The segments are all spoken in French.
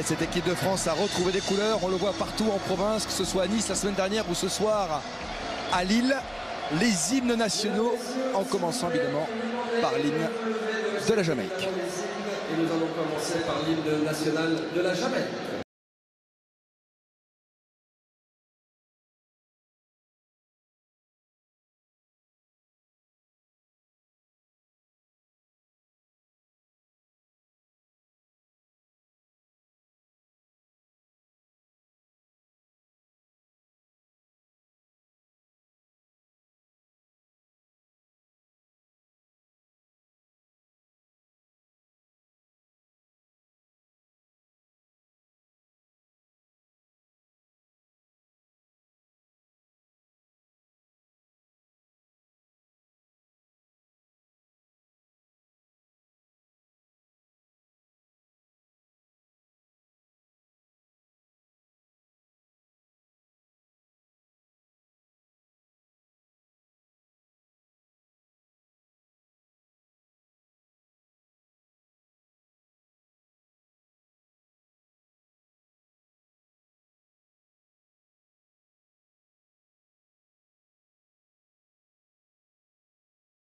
Ouais, cette équipe de France a retrouvé des couleurs. On le voit partout en province, que ce soit à Nice la semaine dernière ou ce soir à Lille. Les hymnes nationaux, en commençant évidemment par l'hymne de la Jamaïque. Et nous allons commencer par l'hymne national de la Jamaïque.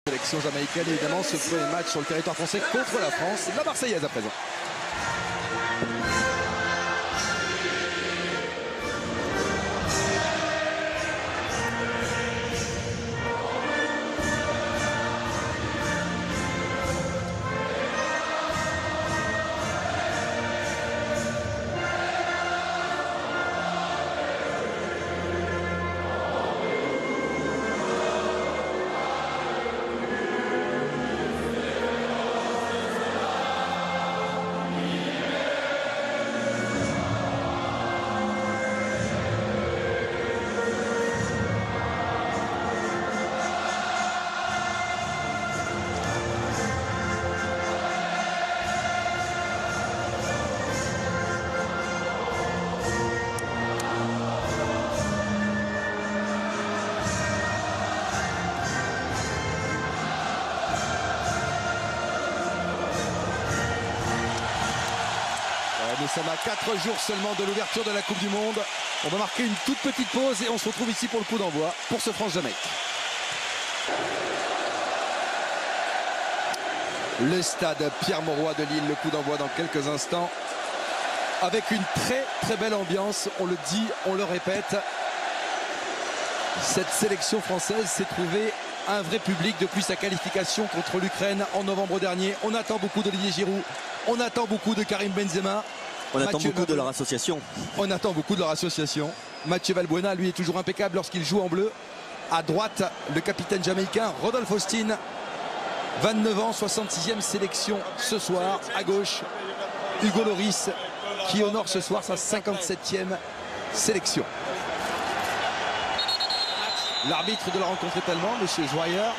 Sélection jamaïcaine, évidemment, ce premier match sur le territoire français contre la France. La Marseillaise à présent. Nous sommes à 4 jours seulement de l'ouverture de la Coupe du Monde. On va marquer une toute petite pause et on se retrouve ici pour le coup d'envoi pour ce France-Jamaïque. Le stade Pierre-Mauroy de Lille, le coup d'envoi dans quelques instants. Avec une très belle ambiance, on le dit, on le répète. Cette sélection française s'est trouvée un vrai public depuis sa qualification contre l'Ukraine en novembre dernier. On attend beaucoup d'Olivier Giroud, on attend beaucoup de Karim Benzema. On attend beaucoup de leur association. On attend beaucoup de leur association. Mathieu Valbuena, lui, est toujours impeccable lorsqu'il joue en bleu. À droite, le capitaine jamaïcain Rodolphe Austin, 29 ans, 66e sélection ce soir. À gauche, Hugo Lloris, qui honore ce soir sa 57e sélection. L'arbitre de la rencontre est allemand, M. Joyer.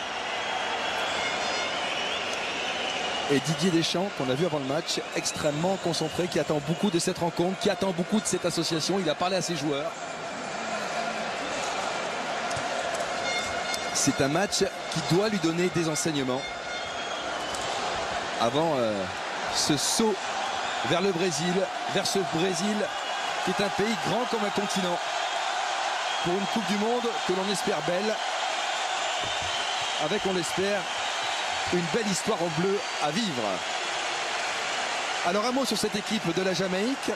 Et Didier Deschamps, qu'on a vu avant le match, extrêmement concentré, qui attend beaucoup de cette rencontre, qui attend beaucoup de cette association. Il a parlé à ses joueurs. C'est un match qui doit lui donner des enseignements avant ce saut vers le Brésil, vers ce Brésil qui est un pays grand comme un continent. Pour une Coupe du Monde que l'on espère belle, avec, on l'espère, une belle histoire en bleu à vivre. Alors un mot sur cette équipe de la Jamaïque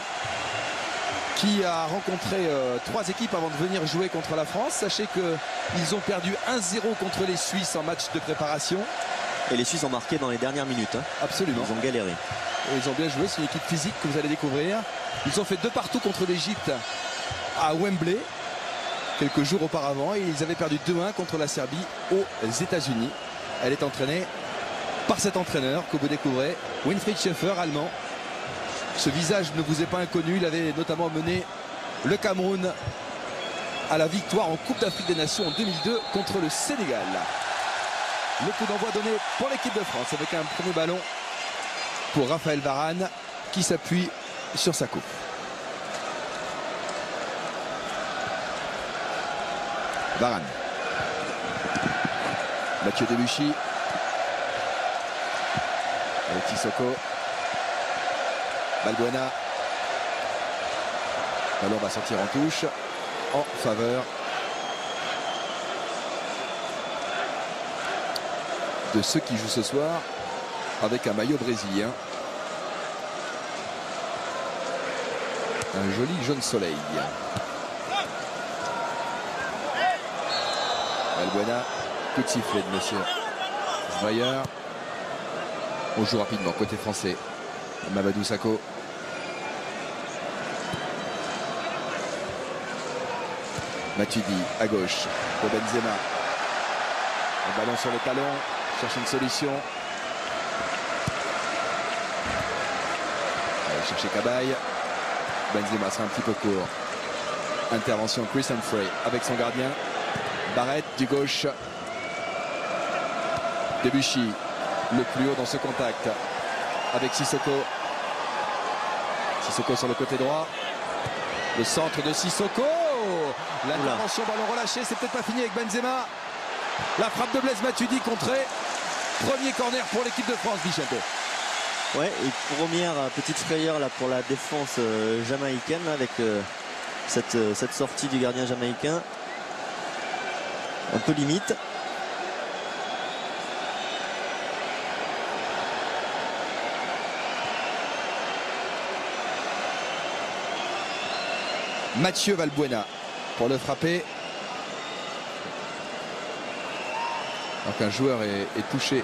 qui a rencontré 3 équipes avant de venir jouer contre la France. Sachez qu'ils ont perdu 1-0 contre les Suisses en match de préparation. Et les Suisses ont marqué dans les dernières minutes. Hein. Absolument. Ils ont galéré. Et ils ont bien joué, c'est une équipe physique que vous allez découvrir. Ils ont fait 2 partout contre l'Égypte à Wembley quelques jours auparavant. Et ils avaient perdu 2-1 contre la Serbie aux États-Unis. Elle est entraînée par cet entraîneur que vous découvrez, Winfried Schäfer, allemand. Ce visage ne vous est pas inconnu. Il avait notamment mené le Cameroun à la victoire en Coupe d'Afrique des Nations en 2002 contre le Sénégal. Le coup d'envoi donné pour l'équipe de France avec un premier ballon pour Raphaël Varane qui s'appuie sur sa coupe. Varane. Mathieu Debuchy. Avec Sissoko. Valbuena. ballon va sortir en touche en faveur de ceux qui jouent ce soir avec un maillot brésilien. Un joli jaune soleil. Valbuena, coup de sifflet de monsieur Zweier. On joue rapidement côté français. Mamadou Sakho. Matuidi à gauche de Benzema. Le ballon sur le talon. Cherche une solution. Allez chercher Cabaye. Benzema sera un petit peu court. Intervention Chris Humphrey avec son gardien. Barrett du gauche. Debuchy le plus haut dans ce contact avec Sissoko. Sissoko sur le côté droit. Le centre de Sissoko. L'intervention, ballon relâché. C'est peut-être pas fini avec Benzema. La frappe de Blaise Matuidi contrée. Premier corner pour l'équipe de France, Vicente. Ouais, et première petite frayeur là pour la défense jamaïcaine là, avec cette sortie du gardien jamaïcain. Un peu limite. Mathieu Valbuena pour le frapper. Alors qu'un joueur est touché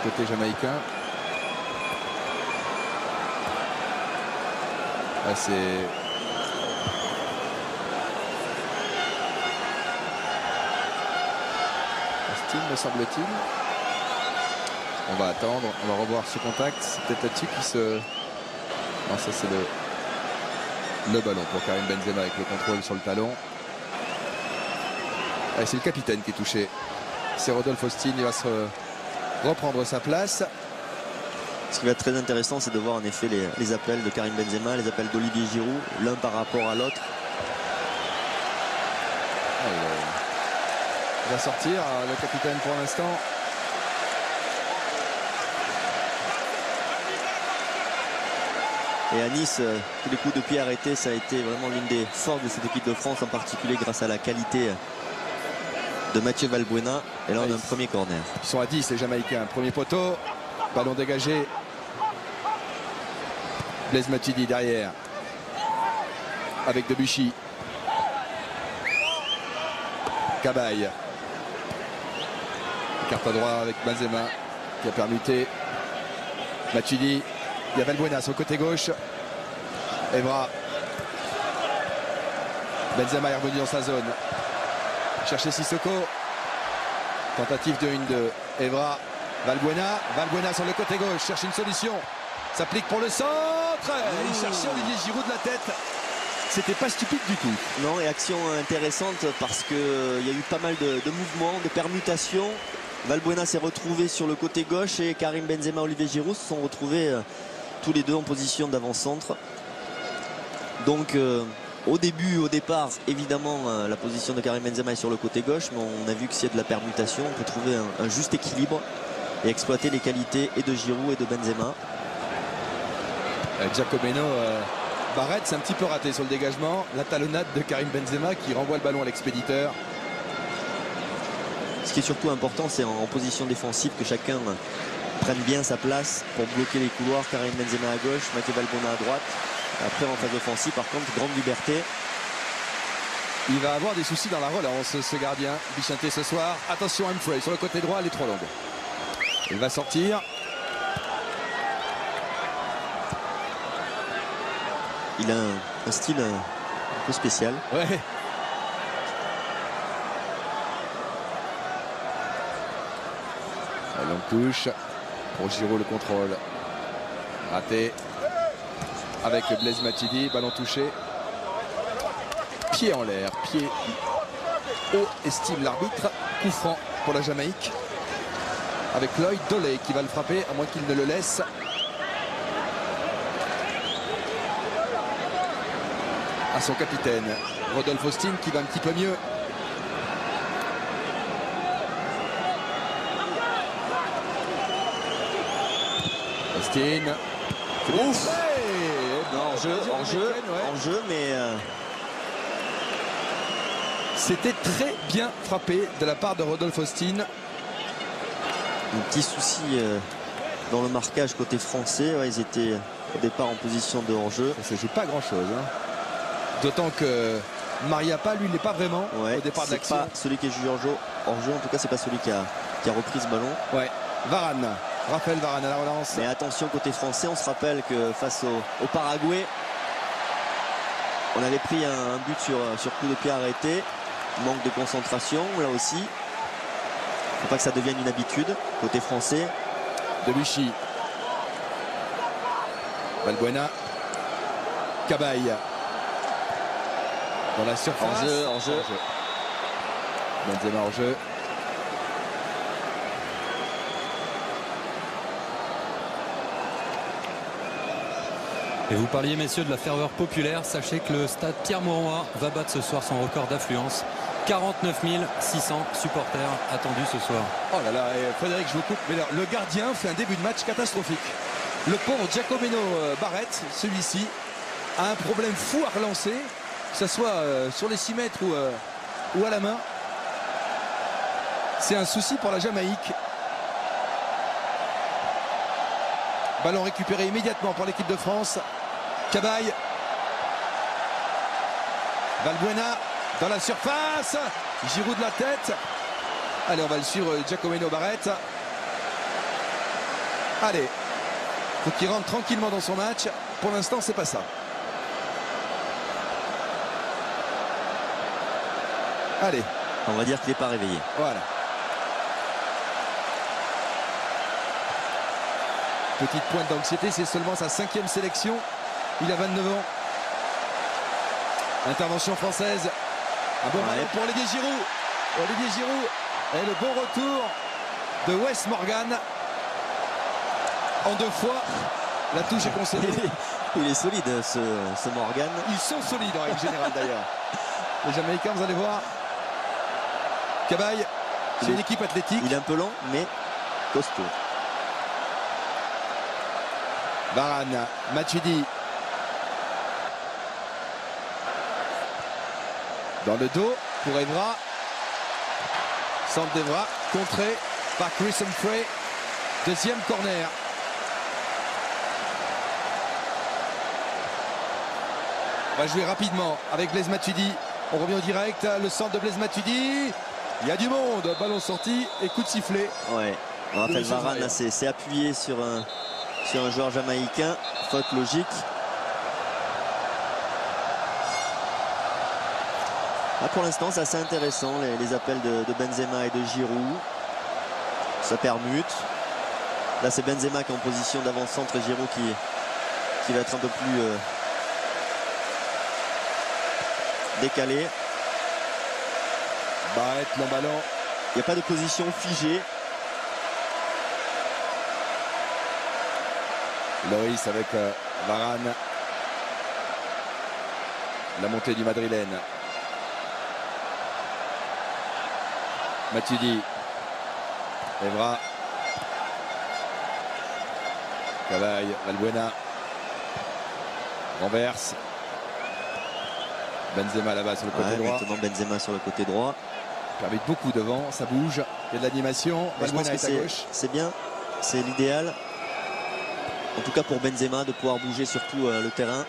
côté jamaïcain. Là, c'est Austin, me semble-t-il. On va attendre, on va revoir ce contact. C'est peut-être là-dessus qui se... Non, ça c'est le ballon pour Karim Benzema avec le contrôle sur le talon. C'est le capitaine qui est touché. C'est Rodolphe Austin, il va se reprendre sa place. Ce qui va être très intéressant, c'est de voir en effet les appels de Karim Benzema, les appels d'Olivier Giroud, l'un par rapport à l'autre. Il va sortir, le capitaine pour l'instant. Et à Nice, tous les coups de pied arrêtés, ça a été vraiment l'une des forces de cette équipe de France, en particulier grâce à la qualité de Mathieu Valbuena. Et là, on a un premier corner. Ils sont à 10, les Jamaïcains. Premier poteau, ballon dégagé. Blaise Matuidi derrière. Avec Debuchy. Cabaye. Carte à droite avec Benzema qui a permuté. Matuidi. Il y a Valbuena sur le côté gauche. Evra. Benzema est revenu dans sa zone. Chercher Sissoko. Tentative de 1-2. Evra. Valbuena. Valbuena sur le côté gauche. Cherche une solution. S'applique pour le centre. Il cherchait Olivier Giroud de la tête. C'était pas stupide du tout. Non, et action intéressante parce qu'il y a eu pas mal de mouvements, de permutations. Valbuena s'est retrouvé sur le côté gauche et Karim Benzema et Olivier Giroud se sont retrouvés tous les deux en position d'avant-centre. Donc au départ, évidemment, la position de Karim Benzema est sur le côté gauche, mais on a vu que s'il y a de la permutation, on peut trouver un juste équilibre et exploiter les qualités et de Giroud et de Benzema. Giacomeno Barrett, c'est un petit peu raté sur le dégagement. La talonnade de Karim Benzema qui renvoie le ballon à l'expéditeur. Ce qui est surtout important, c'est en position défensive que chacun prenne bien sa place pour bloquer les couloirs. Karim Benzema à gauche, Mathieu Valbuena à droite. Après, en phase offensive, par contre, grande liberté. Il va avoir des soucis dans la relance, ce gardien Vicente ce soir. Attention, Humphrey sur le côté droit, elle est trop longue. Il va sortir. Il a un style un peu spécial. Ouais. La longue touche pour Giroud, le contrôle raté avec Blaise Matuidi, ballon touché, pied en l'air, pied haut, estime l'arbitre. Coup franc pour la Jamaïque avec Lloyd Doley qui va le frapper à moins qu'il ne le laisse. À son capitaine Rodolphe Austin qui va un petit peu mieux. Austin. Ouf. Non, hors-jeu, mais c'était très bien frappé de la part de Rodolphe Austin. Un petit souci dans le marquage côté français. Ouais, ils étaient au départ en position de hors-jeu. Ça ne joue pas grand-chose. Hein. D'autant que Mariappa, lui, n'est pas vraiment au départ de l'action. Pas celui qui est jugé hors-jeu. En tout cas, c'est pas celui qui a repris ce ballon. Ouais. Varane. Raphaël Varane à la relance. Mais attention côté français, on se rappelle que face au Paraguay, on avait pris un but sur coup de pied arrêté. Manque de concentration là aussi. Faut pas que ça devienne une habitude côté français. Debuchy. Valbuena. Cabaye. Dans la surface. Hors-jeu. Benzema hors-jeu. Et vous parliez, messieurs, de la ferveur populaire. Sachez que le stade Pierre-Mauroy va battre ce soir son record d'affluence. 49 600 supporters attendus ce soir. Oh là là, Frédéric, je vous coupe, mais le gardien fait un début de match catastrophique. Le pauvre Giacomino Barrett, celui-ci, a un problème fou à relancer, que ce soit sur les 6 mètres ou à la main. C'est un souci pour la Jamaïque. Ballon récupéré immédiatement par l'équipe de France. Cabaye. Valbuena dans la surface. Giroud de la tête. Allez, on va le suivre, Giacomino Barrett. Allez. Faut qu'il rentre tranquillement dans son match. Pour l'instant, c'est pas ça. Allez. On va dire qu'il n'est pas réveillé. Voilà. Petite pointe d'anxiété, c'est seulement sa 5e sélection. Il a 29 ans. Intervention française. Un bon ballon pour Olivier Giroud. Olivier Giroud et le bon retour de Wes Morgan. En 2 fois, la touche est concédée. Il est solide ce Morgan. Ils sont solides en règle générale d'ailleurs. Les Jamaïcains, vous allez voir. Cabaye, c'est une équipe athlétique. Il est un peu lent, mais costaud. Varane, Matuidi. Dans le dos pour Evra. Centre d'Evra, contré par Chris Humphrey. 2e corner. On va jouer rapidement avec Blaise Matuidi. On revient au direct. Le centre de Blaise Matuidi. Il y a du monde. Ballon sorti et coup de sifflet. Ouais. Raphaël Varane s'est appuyé sur un joueur jamaïcain. Faute logique. Là, pour l'instant, c'est assez intéressant. Les appels de Benzema et de Giroud. Ça permute. Là, c'est Benzema qui est en position d'avant-centre et Giroud qui va être un peu plus décalé. Barrett, long ballon. Il n'y a pas de position figée. Loris avec Varane. La montée du Madrilène. Matuidi. Evra. Cabaye, Valbuena. Renverse. Benzema là-bas sur le côté droit. Maintenant Benzema sur le côté droit. Permet beaucoup devant, ça bouge. Il y a de l'animation. Valbuena est à gauche. C'est bien, c'est l'idéal. En tout cas pour Benzema de pouvoir bouger surtout le terrain.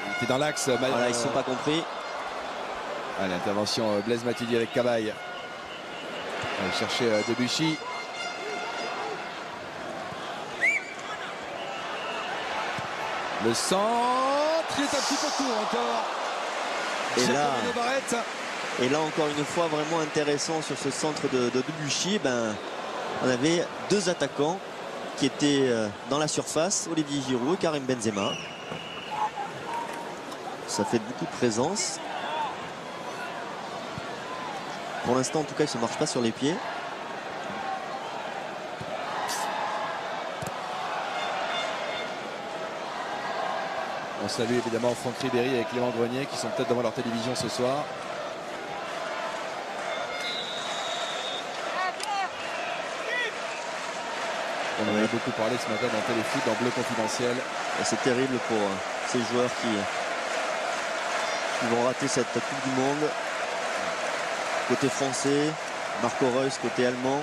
Il était dans l'axe. Voilà, ils ne sont pas compris. Allez, intervention Blaise Matuidi avec Cabaye. Allez chercher Debuchy. Le centre, il est un petit peu court encore. Et là encore une fois vraiment intéressant sur ce centre de Debuchy. On avait 2 attaquants qui étaient dans la surface, Olivier Giroud et Karim Benzema. Ça fait beaucoup de présence. Pour l'instant en tout cas il ne se marche pas sur les pieds. On salue évidemment Franck Ribéry et Clément Grenier qui sont peut-être devant leur télévision ce soir. On en a beaucoup parlé ce matin dans Téléfoot, dans Bleu Confidentiel. C'est terrible pour ces joueurs qui vont rater cette Coupe du Monde. Côté français, Marco Reus, côté allemand.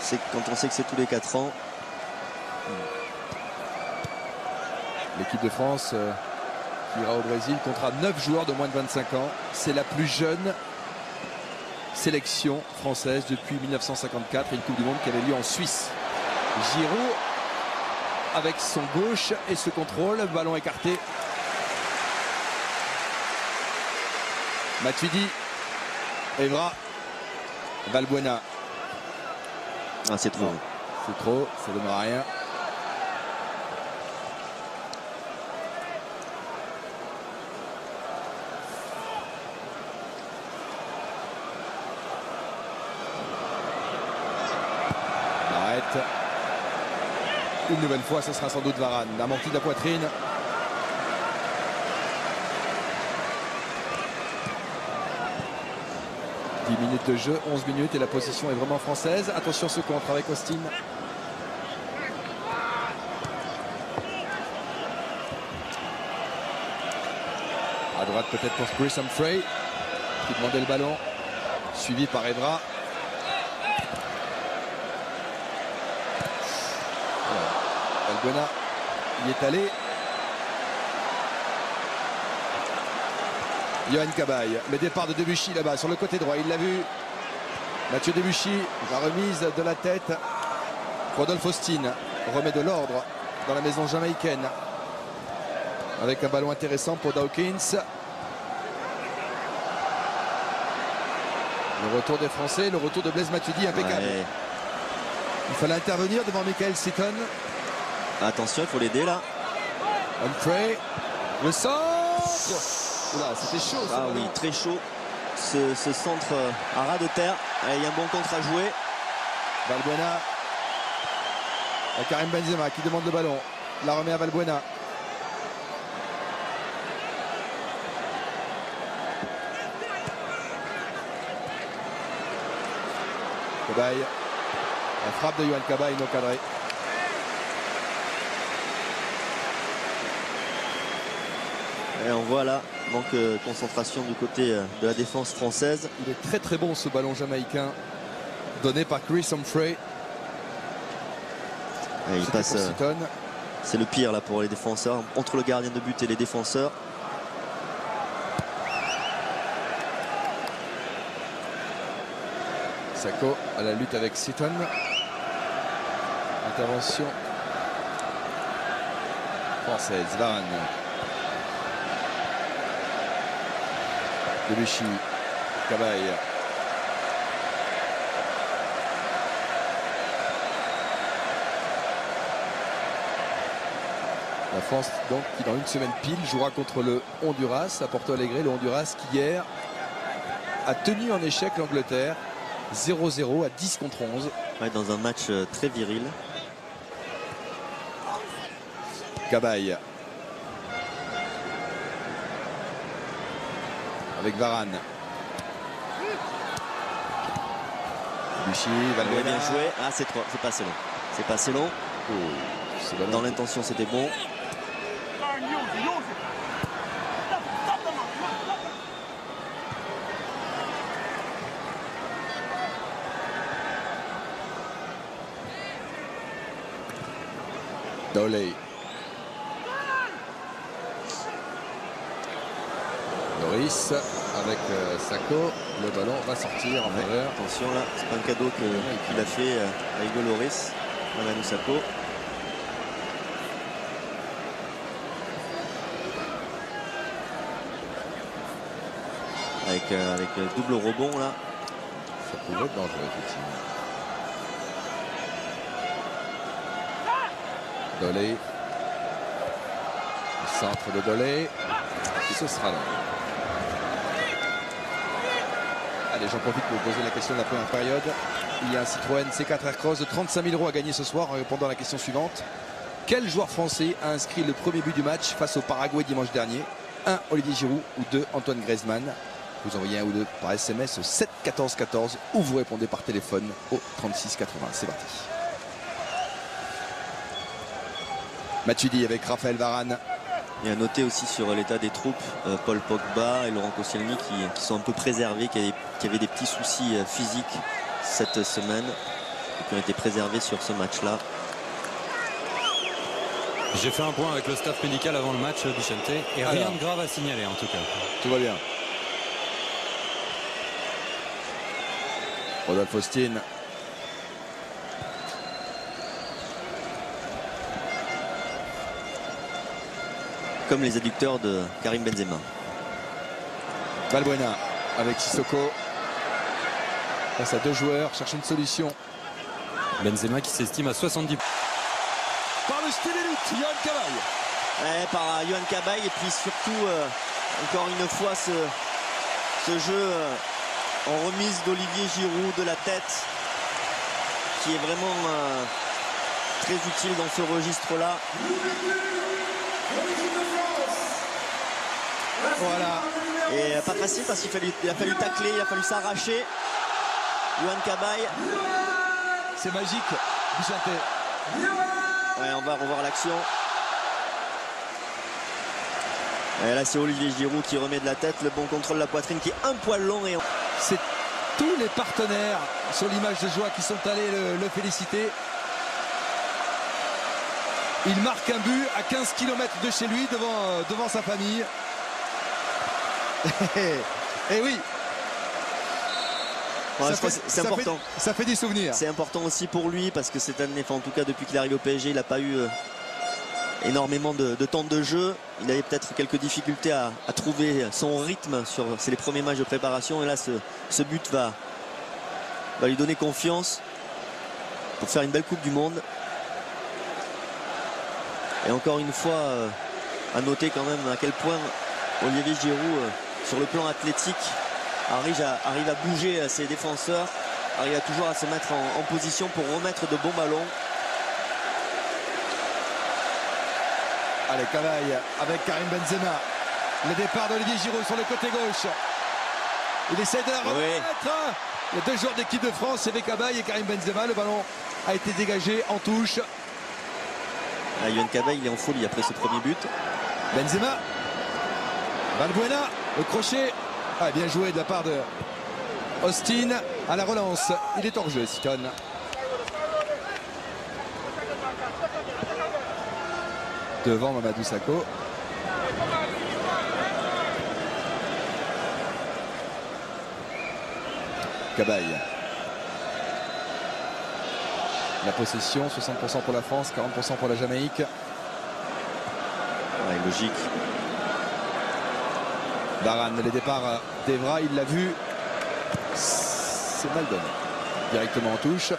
C'est quand on sait que c'est tous les 4 ans. L'équipe de France qui ira au Brésil comptera 9 joueurs de moins de 25 ans. C'est la plus jeune sélection française depuis 1954 et une Coupe du Monde qui avait lieu en Suisse. Giroud avec son gauche et ce contrôle, ballon écarté. Matuidi, Evra, Valbuena. Ah, c'est trop. C'est trop, ça ne donnera rien. Une nouvelle fois, ce sera sans doute Varane. Amorti de la poitrine. « 10 minutes de jeu, 11 minutes et la possession est vraiment française. Attention ce contre avec Austin. À droite peut-être pour Chris Humphrey qui demandait le ballon. Suivi par Evra. Valbuena y est allé. Yohan Cabaye, le départ de Debuchy là-bas sur le côté droit, il l'a vu. Mathieu Debuchy, la remise de la tête. Rodolphe Austin remet de l'ordre dans la maison jamaïcaine. Avec un ballon intéressant pour Dawkins. Le retour des Français, le retour de Blaise Matuidi impeccable. Ouais. Il fallait intervenir devant Michael Seaton. Attention, il faut l'aider là. Humphrey, le centre. Oula, c'était chaud. Ah oui, très chaud. Ce centre à ras de terre. Il y a un bon contre à jouer. Valbuena. Karim Benzema qui demande le ballon. La remet à Valbuena. Cabaye. La frappe de Yohan Cabaye non cadrée. Et on voit là, manque de concentration du côté de la défense française. Il est très très bon ce ballon jamaïcain donné par Chris Humphrey. Et il passe. C'est le pire là pour les défenseurs, entre le gardien de but et les défenseurs. Sako à la lutte avec Seaton. Intervention française. Varane. Debuchy, Cabaye. La France donc qui dans une semaine pile jouera contre le Honduras à Porto Alegre, le Honduras qui hier a tenu en échec l'Angleterre 0-0 à 10 contre 11. Ouais, dans un match très viril. Cabaye. Avec Varane. Debuchy, Valbuena. Bien joué. Ah, c'est pas assez long. C'est pas assez long. Oh, dans l'intention, c'était bon. Doley. Loris avec Sako. Le ballon va sortir en faveur. Attention là, c'est pas un cadeau qu'il a fait à Hugo Loris, à Manu Sako. Avec le double rebond là. Ça pouvait être dangereux effectivement. Doley. Le centre de Doley. Et ce sera là. Allez, j'en profite pour vous poser la question de la première période. Il y a un Citroën C4 Aircross de 35 000 € à gagner ce soir en répondant à la question suivante. Quel joueur français a inscrit le premier but du match face au Paraguay dimanche dernier? 1. Olivier Giroud ou 2. Antoine Griezmann. Vous envoyez un ou deux par SMS au 7 14 14 ou vous répondez par téléphone au 36 80. C'est parti. Matuidi avec Raphaël Varane. Et à noter aussi sur l'état des troupes, Paul Pogba et Laurent Koscielny qui sont un peu préservés, qui avaient des petits soucis physiques cette semaine et qui ont été préservés sur ce match-là. J'ai fait un point avec le staff médical avant le match, Bichente, et rien de grave à signaler en tout cas. Tout va bien. Rodolphe Austin. Comme les adducteurs de Karim Benzema. Valbuena avec Sissoko. Face à deux joueurs, cherche une solution. Benzema qui s'estime à 70. Par le style élite, Yohan Cabaye. Ouais, par Yohan Cabaye, et puis surtout, encore une fois, ce jeu en remise d'Olivier Giroud de la tête, qui est vraiment très utile dans ce registre-là. Voilà. Et pas facile parce qu'il a fallu tacler, il a fallu s'arracher. Yohan Cabaye. C'est magique, Bichente. Ouais, on va revoir l'action. Et là, c'est Olivier Giroud qui remet de la tête. Le bon contrôle de la poitrine qui est un poil long. Et c'est tous les partenaires sur l'image de joie qui sont allés le féliciter. Il marque un but à 15 km de chez lui devant sa famille. Et oui, ouais, c'est important. Ça fait des souvenirs. C'est important aussi pour lui parce que cette année, enfin, en tout cas depuis qu'il est arrivé au PSG, il n'a pas eu énormément de temps de jeu. Il avait peut-être quelques difficultés à trouver son rythme sur les premiers matchs de préparation. Et là, ce but va lui donner confiance pour faire une belle Coupe du Monde. Et encore une fois, à noter quand même à quel point Olivier Giroud, sur le plan athlétique, arrive à bouger ses défenseurs, arrive toujours à se mettre en position pour remettre de bons ballons. Allez, Cabaye avec Karim Benzema. Le départ d'Olivier Giroud sur le côté gauche. Il essaie de la remettre. Oui. Il y a deux joueurs d'équipe de France, c'est Cabaye et Karim Benzema. Le ballon a été dégagé en touche. Yohan Cabaye, il est en folie après ce premier but. Benzema. Valbuena, le crochet. Ah, bien joué de la part de Austin à la relance. Il est hors jeu, Sikon. Devant Mamadou Sakho. Cabaye. La possession, 60% pour la France, 40% pour la Jamaïque. Ouais, logique. Varane, les départs d'Evra, il l'a vu. C'est mal donné. Directement en touche.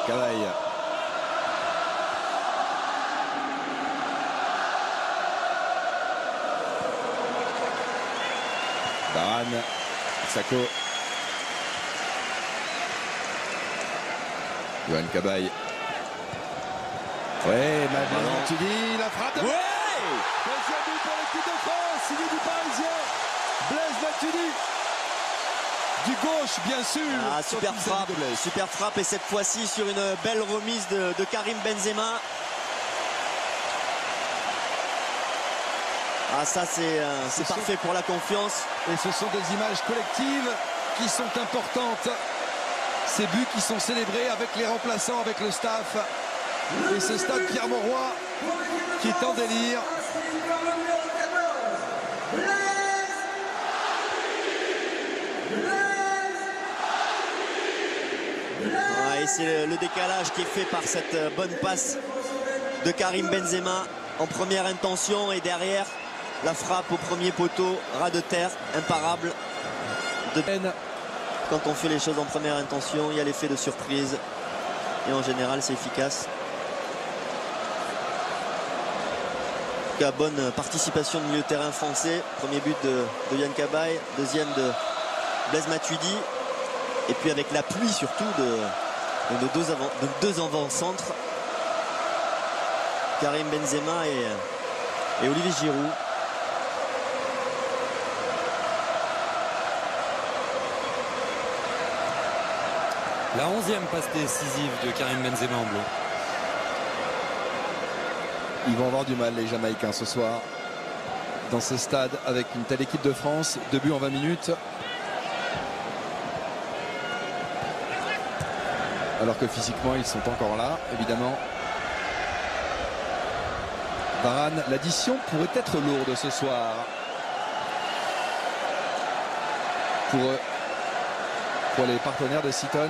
Cabaye. Varane. Sakho. Yohan Cabaye. Ouais, maintenant tu dis la frappe de... Ouais, deuxième but pour l'équipe de France, signé du Parisien. Blaise Matuidi. Du gauche, bien sûr. Ah, super frappe et cette fois-ci sur une belle remise de Karim Benzema. Ah, ça c'est parfait pour la confiance. Et ce sont des images collectives qui sont importantes. Ces buts qui sont célébrés avec les remplaçants, avec le staff. Et ce stade Pierre-Mauroy qui est en délire. Ouais, et c'est le décalage qui est fait par cette bonne passe de Karim Benzema en première intention et derrière la frappe au premier poteau, ras de terre, imparable. Quand on fait les choses en première intention, il y a l'effet de surprise et en général c'est efficace. En tout cas, bonne participation de milieu de terrain français. Premier but de Yohan Cabaye, deuxième de Blaise Matuidi. Et puis avec l'appui surtout de deux avant-centres, Karim Benzema et Olivier Giroud. La 11e passe décisive de Karim Benzema en bleu. Ils vont avoir du mal, les Jamaïcains, ce soir, dans ce stade, avec une telle équipe de France. 2 buts en 20 minutes. Alors que physiquement, ils sont encore là, évidemment. Varane, l'addition pourrait être lourde ce soir. Pour les partenaires de Seaton.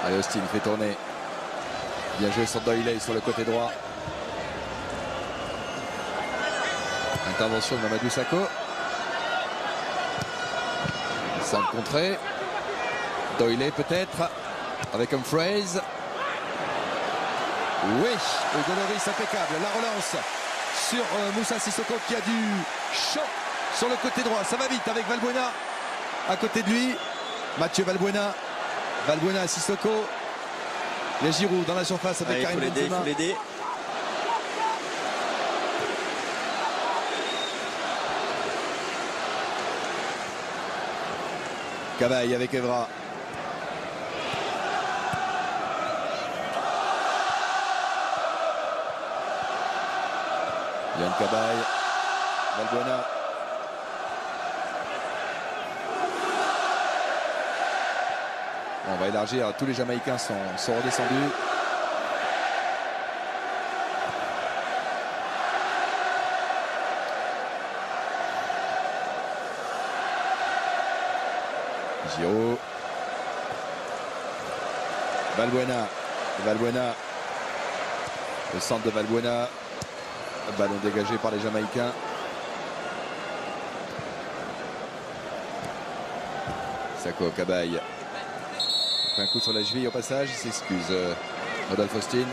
Allez, Austin fait tourner. Bien joué sur Doyle sur le côté droit. Intervention de Mamadou Sakho. Simple contrée. Doyle peut-être avec Humphreys. Oui, Hugo Lloris impeccable. La relance sur Moussa Sissoko qui a du chaud sur le côté droit. Ça va vite avec Valbuena à côté de lui. Mathieu Valbuena. Valbuena à Sissoko. Il y a Giroud dans la surface avec Karim Benzema. Il faut l'aider. Cabaye avec Evra. Yann Cabaye. Valbuena. On va élargir, tous les Jamaïcains sont redescendus. Giroud. Valbuena. Valbuena. Le centre de Valbuena. Ballon dégagé par les Jamaïcains. Sakho, Cabaye. Un coup sur la cheville au passage, il s'excuse. Rodolphe Austin.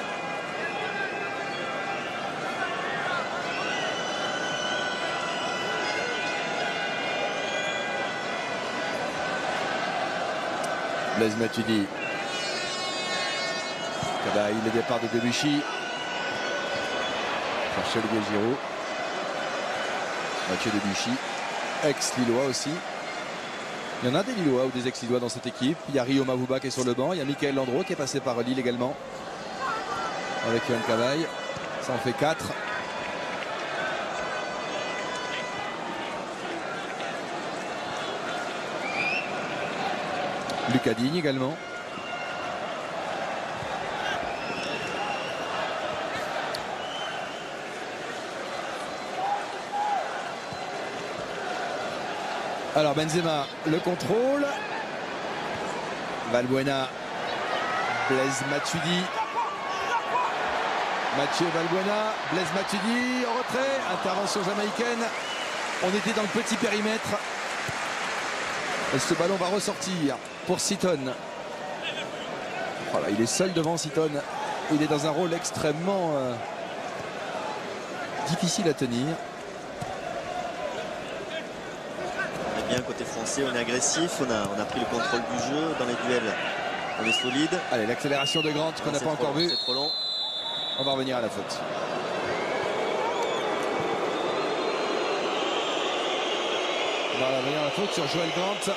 Blaise Matuidi. Cabaye, le départ de Debuchy. Chercher Olivier Giroud. Mathieu Debuchy. Ex-Lillois aussi. Il y en a des Lillois ou des ex-Lillois dans cette équipe. Il y a Rio Mavouba qui est sur le banc. Il y a Michael Landreau qui est passé par Lille également. Avec Yann Cabaye. Ça en fait 4. Lucas Digne également. Alors Benzema, le contrôle. Valbuena. Blaise Matuidi. Mathieu Valbuena. Blaise Matuidi en retrait. Intervention jamaïcaine. On était dans le petit périmètre. Et ce ballon va ressortir pour Seaton. Voilà, il est seul devant Seaton. Il est dans un rôle extrêmement difficile à tenir. Bien côté français, on est agressif, on a pris le contrôle du jeu dans les duels, on est solide. Allez, l'accélération de Grant qu'on n'a pas encore vu. C'est trop long. On va revenir à la faute. On va revenir à la faute sur Joël Grant.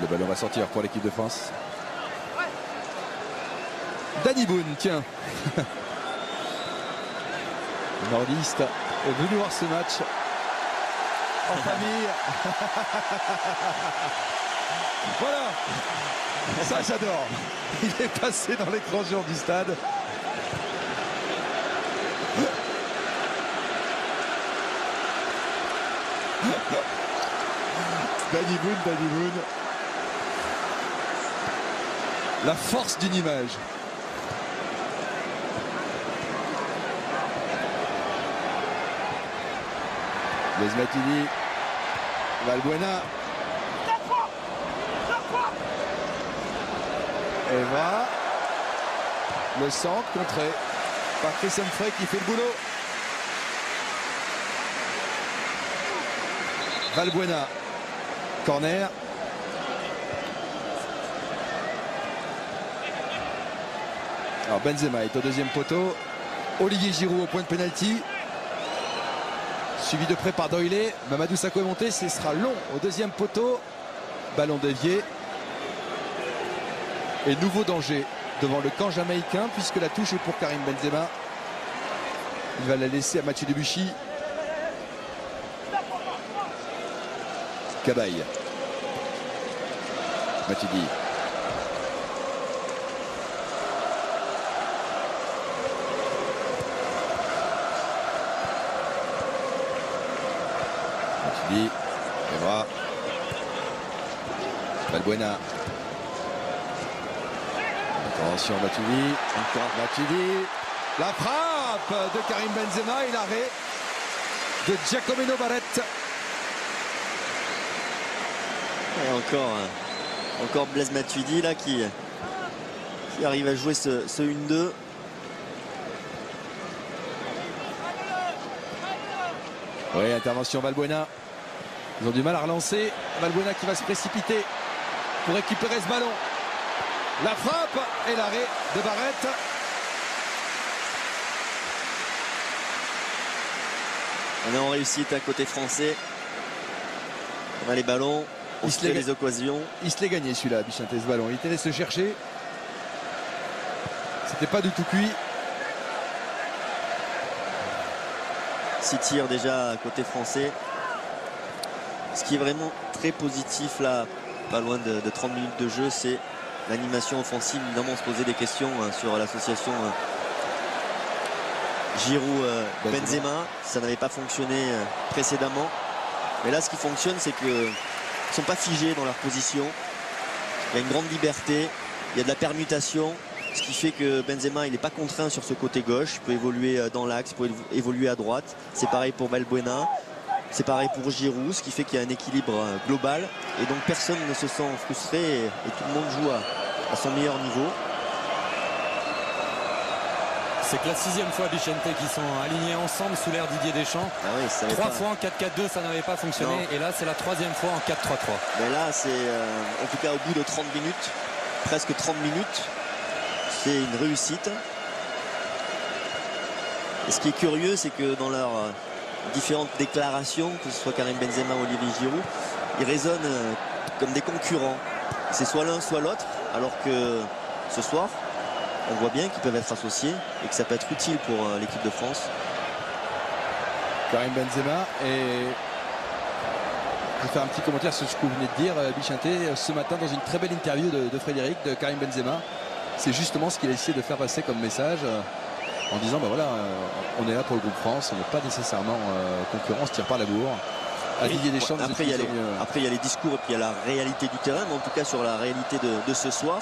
Le ballon va sortir pour l'équipe de France. Danny Boone, tiens. Le nordiste est venu voir ce match en famille. Voilà. Ça, j'adore. Il est passé dans l'écran géant du stade. Danny Boone. La force d'une image. Blaise Matuidi. Valbuena. Evra. Le centre contré par Chris Humphrey qui fait le boulot. Valbuena, corner. Alors Benzema est au deuxième poteau. Olivier Giroud au point de pénalty. Suivi de près par Doyle. Mamadou Sakho est monté. Ce sera long au deuxième poteau. Ballon dévié. Et nouveau danger devant le camp jamaïcain puisque la touche est pour Karim Benzema. Il va la laisser à Mathieu Debuchy. Cabaye. Matuidi. Matuidi. Evra. Valbuena. Attention Matuidi. Encore Matuidi. La frappe de Karim Benzema et l'arrêt de Giacomino Barrette. Et encore Blaise Matuidi là qui arrive à jouer ce 1-2. Oui, intervention Valbuena. Ils ont du mal à relancer. Valbuena qui va se précipiter pour récupérer ce ballon. La frappe et l'arrêt de Barrette. On est en réussite à côté français. On a les ballons, on se fait les occasions. Il se l'est gagné celui-là, Bichanté, ce ballon. Il était allé se chercher. C'était pas du tout cuit. 6 tirs déjà à côté français. Ce qui est vraiment très positif là, pas loin de 30 minutes de jeu, c'est l'animation offensive. Évidemment, on se posait des questions sur l'association Giroud-Benzema. Ça n'avait pas fonctionné précédemment. Mais là, ce qui fonctionne, c'est qu'ils ne sont pas figés dans leur position. Il y a une grande liberté, il y a de la permutation, ce qui fait que Benzema, il n'est pas contraint sur ce côté gauche. Il peut évoluer dans l'axe, il peut évoluer à droite. C'est pareil pour Valbuena, c'est pareil pour Giroud, ce qui fait qu'il y a un équilibre global. Et donc, personne ne se sent frustré et tout le monde joue à son meilleur niveau. C'est que la 6e fois, Bichanté, qui sont alignés ensemble sous l'ère Didier Deschamps. Ah oui, 3 fois en 4-4-2, ça n'avait pas fonctionné. Non. Et là, c'est la 3e fois en 4-3-3. Mais là, c'est en tout cas au bout de 30 minutes, presque 30 minutes, c'est une réussite. Et ce qui est curieux, c'est que dans leurs différentes déclarations, que ce soit Karim Benzema ou Olivier Giroud, ils résonnent comme des concurrents. C'est soit l'un, soit l'autre, alors que ce soir, on voit bien qu'ils peuvent être associés et que ça peut être utile pour l'équipe de France. Karim Benzema, et je vais faire un petit commentaire sur ce que vous venez de dire, Bichanté, ce matin dans une très belle interview de Frédéric, de Karim Benzema. C'est justement ce qu'il a essayé de faire passer comme message en disant ben voilà, on est là pour le groupe France, on n'est pas nécessairement concurrent, on se tire pas la bourre. Oui, Didier Deschamps, après il y a les discours et puis il y a la réalité du terrain, mais en tout cas sur la réalité de ce soir,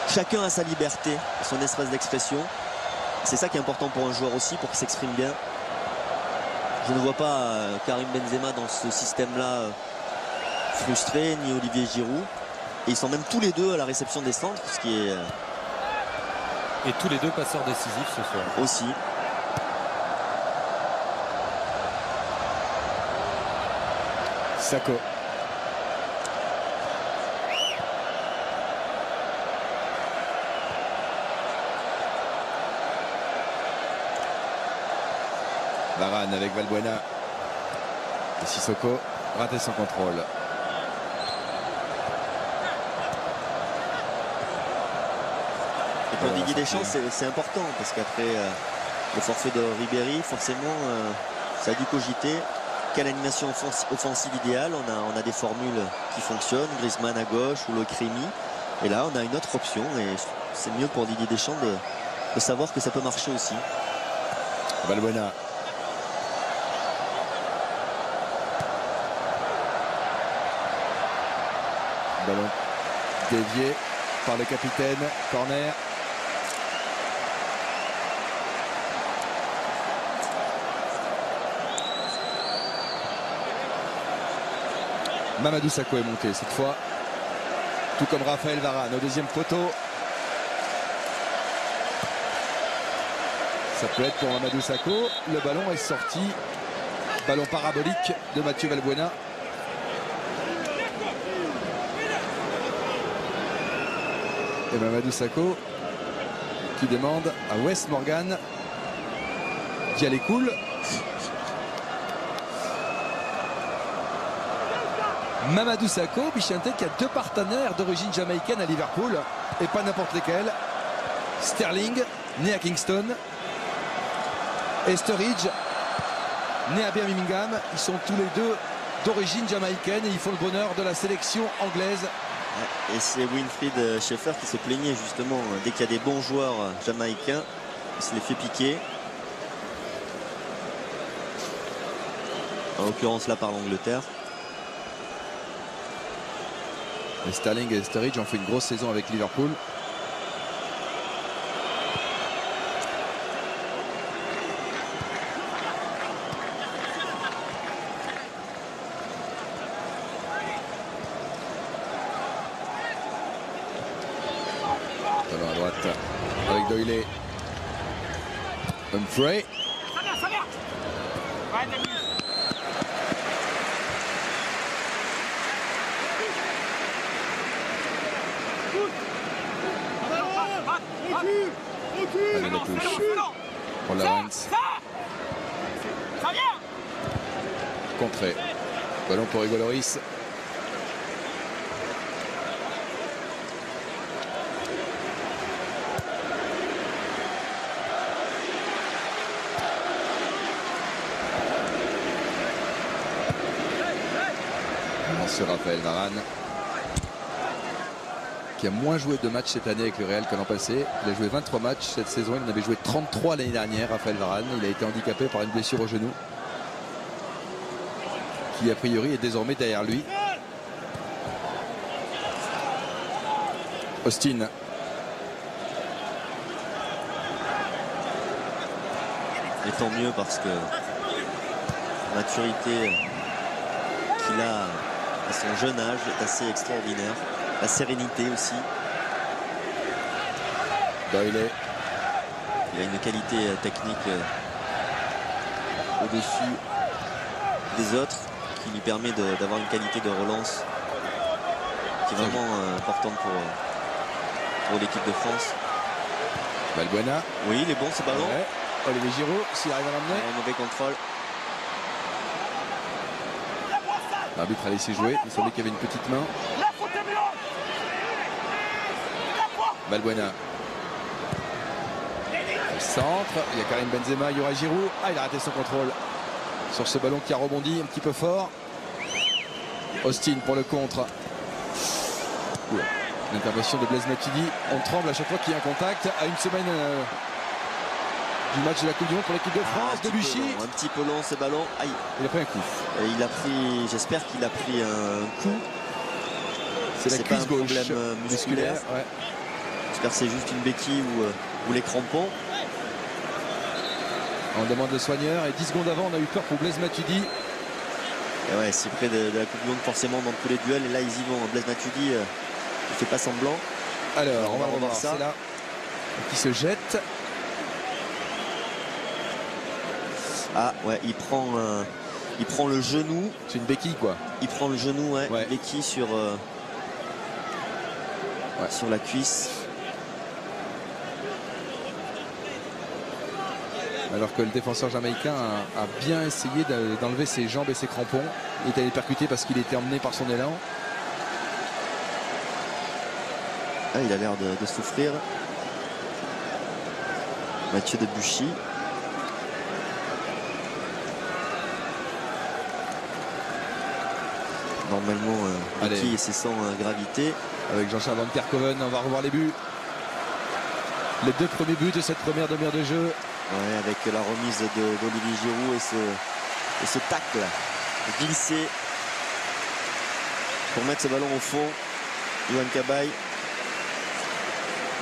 chacun a sa liberté, son espace d'expression. C'est ça qui est important pour un joueur aussi, pour qu'il s'exprime bien. Je ne vois pas Karim Benzema dans ce système-là frustré, ni Olivier Giroud. Et ils sont même tous les deux à la réception des centres, ce qui est... Et tous les deux passeurs décisifs ce soir. Aussi. Sakho. Varane avec Valbuena. Et Sissoko raté son contrôle. Et pour Didier Deschamps, c'est important parce qu'après le forfait de Ribéry, forcément, ça a dû cogiter. Quelle animation offensive idéale? On a des formules qui fonctionnent, Griezmann à gauche ou le Crémy. Et là, on a une autre option et c'est mieux pour Didier Deschamps de savoir que ça peut marcher aussi. Valbuena. Ballon dévié par le capitaine. Corner. Mamadou Sakho est monté cette fois. Tout comme Raphaël Varane au deuxième poteau. Ça peut être pour Mamadou Sakho. Le ballon est sorti Ballon parabolique de Mathieu Valbuena. Et Mamadou Sakho qui demande à Wes Morgan d'y aller cool. Mamadou Sakho, Bichente, qui a 2 partenaires d'origine jamaïcaine à Liverpool et pas n'importe lesquels. Sterling, né à Kingston, et Sturridge, né à Birmingham. Ils sont tous les deux d'origine jamaïcaine et ils font le bonheur de la sélection anglaise. Et c'est Winfried Schaeffer qui se plaignait justement dès qu'il y a des bons joueurs jamaïcains, il se les fait piquer. En l'occurrence là par l'Angleterre. Et Sterling et Sturridge ont fait une grosse saison avec Liverpool. Alors à droite avec Doyle. Humphrey. Allez, la touche pour Lawrence. Contré. Ballon pour Hugo Lloris. Sur Raphaël Varane, qui a moins joué de matchs cette année avec le Real que l'an passé. Il a joué 23 matchs cette saison, il en avait joué 33 l'année dernière. Raphaël Varane, il a été handicapé par une blessure au genou qui a priori est désormais derrière lui. Austin. Et tant mieux parce que la maturité qu'il a à son jeune âge est assez extraordinaire. La sérénité aussi. Doyle. Il a une qualité technique au-dessus des autres qui lui permet d'avoir une qualité de relance qui est vraiment importante pour l'équipe de France. Valbuena. Oui, il est bon ce ballon. Ouais. Olivier Giroud, s'il arrive à l'emmener. Un mauvais contrôle. L'arbitre a laissé jouer, il semblait qu'il y avait une petite main. Valbuena. Au centre, il y a Karim Benzema, il y aura Giroud. Ah, il a raté son contrôle sur ce ballon qui a rebondi un petit peu fort. Austin pour le contre. L'intervention de Blaise Matuidi. On tremble à chaque fois qu'il y a un contact. À une semaine du match de la Coupe du Monde pour l'équipe de France. Debuchy. Un petit peu long ce ballon. Aïe. Il a pris un coup. Et il a pris, j'espère qu'il a pris un coup. C'est la cuisse gauche musculaire. Ouais. J'espère que c'est juste une béquille ou les crampons. On demande le soigneur et 10 secondes avant on a eu peur pour Blaise Matuidi. Et ouais, c'est près de la Coupe du Monde forcément dans tous les duels. Et là ils y vont. Blaise Matuidi ne fait pas semblant. Alors on va revoir ça. C'est là qui se jette. Ah ouais, il prend le genou. C'est une béquille quoi. Il prend le genou, ouais. Ouais. Une béquille sur la cuisse. Alors que le défenseur jamaïcain a bien essayé d'enlever ses jambes et ses crampons. Il est allé percuter parce qu'il était emmené par son élan. Ah, il a l'air de souffrir. Mathieu Debuchy. Normalement, béquille et c'est sans gravité. Avec Jean-Charles Van Kerkhoven, on va revoir les buts. Les 2 premiers buts de cette première demi-heure de jeu. Ouais, avec la remise d'Olivier Giroud et ce tacle glissé pour mettre ce ballon au fond. Yohan Cabaye.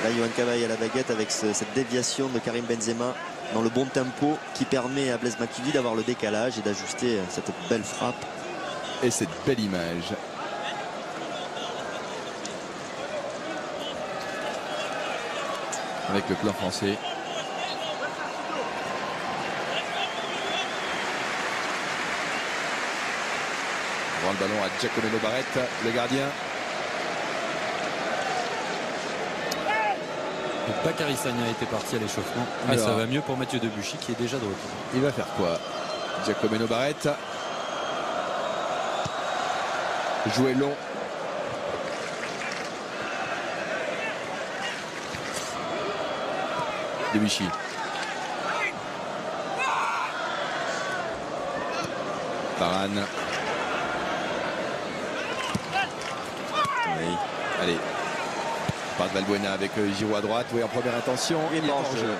Là, Yohan Cabaye à la baguette avec cette déviation de Karim Benzema dans le bon tempo qui permet à Blaise Matuidi d'avoir le décalage et d'ajuster cette belle frappe. Et cette belle image. Avec le plan français. Rend le ballon à Giacomino Barrett, le gardien. Bakary Sagna était parti à l'échauffement, mais Alors, ça va mieux pour Mathieu Debuchy qui est déjà de retour. Il va faire quoi? Giacomino Barrett. Jouer long. Debuchy. Varane. Oui. Allez. Part de Valbuena avec Giroud à droite. Oui, en première intention. Il est hors jeu.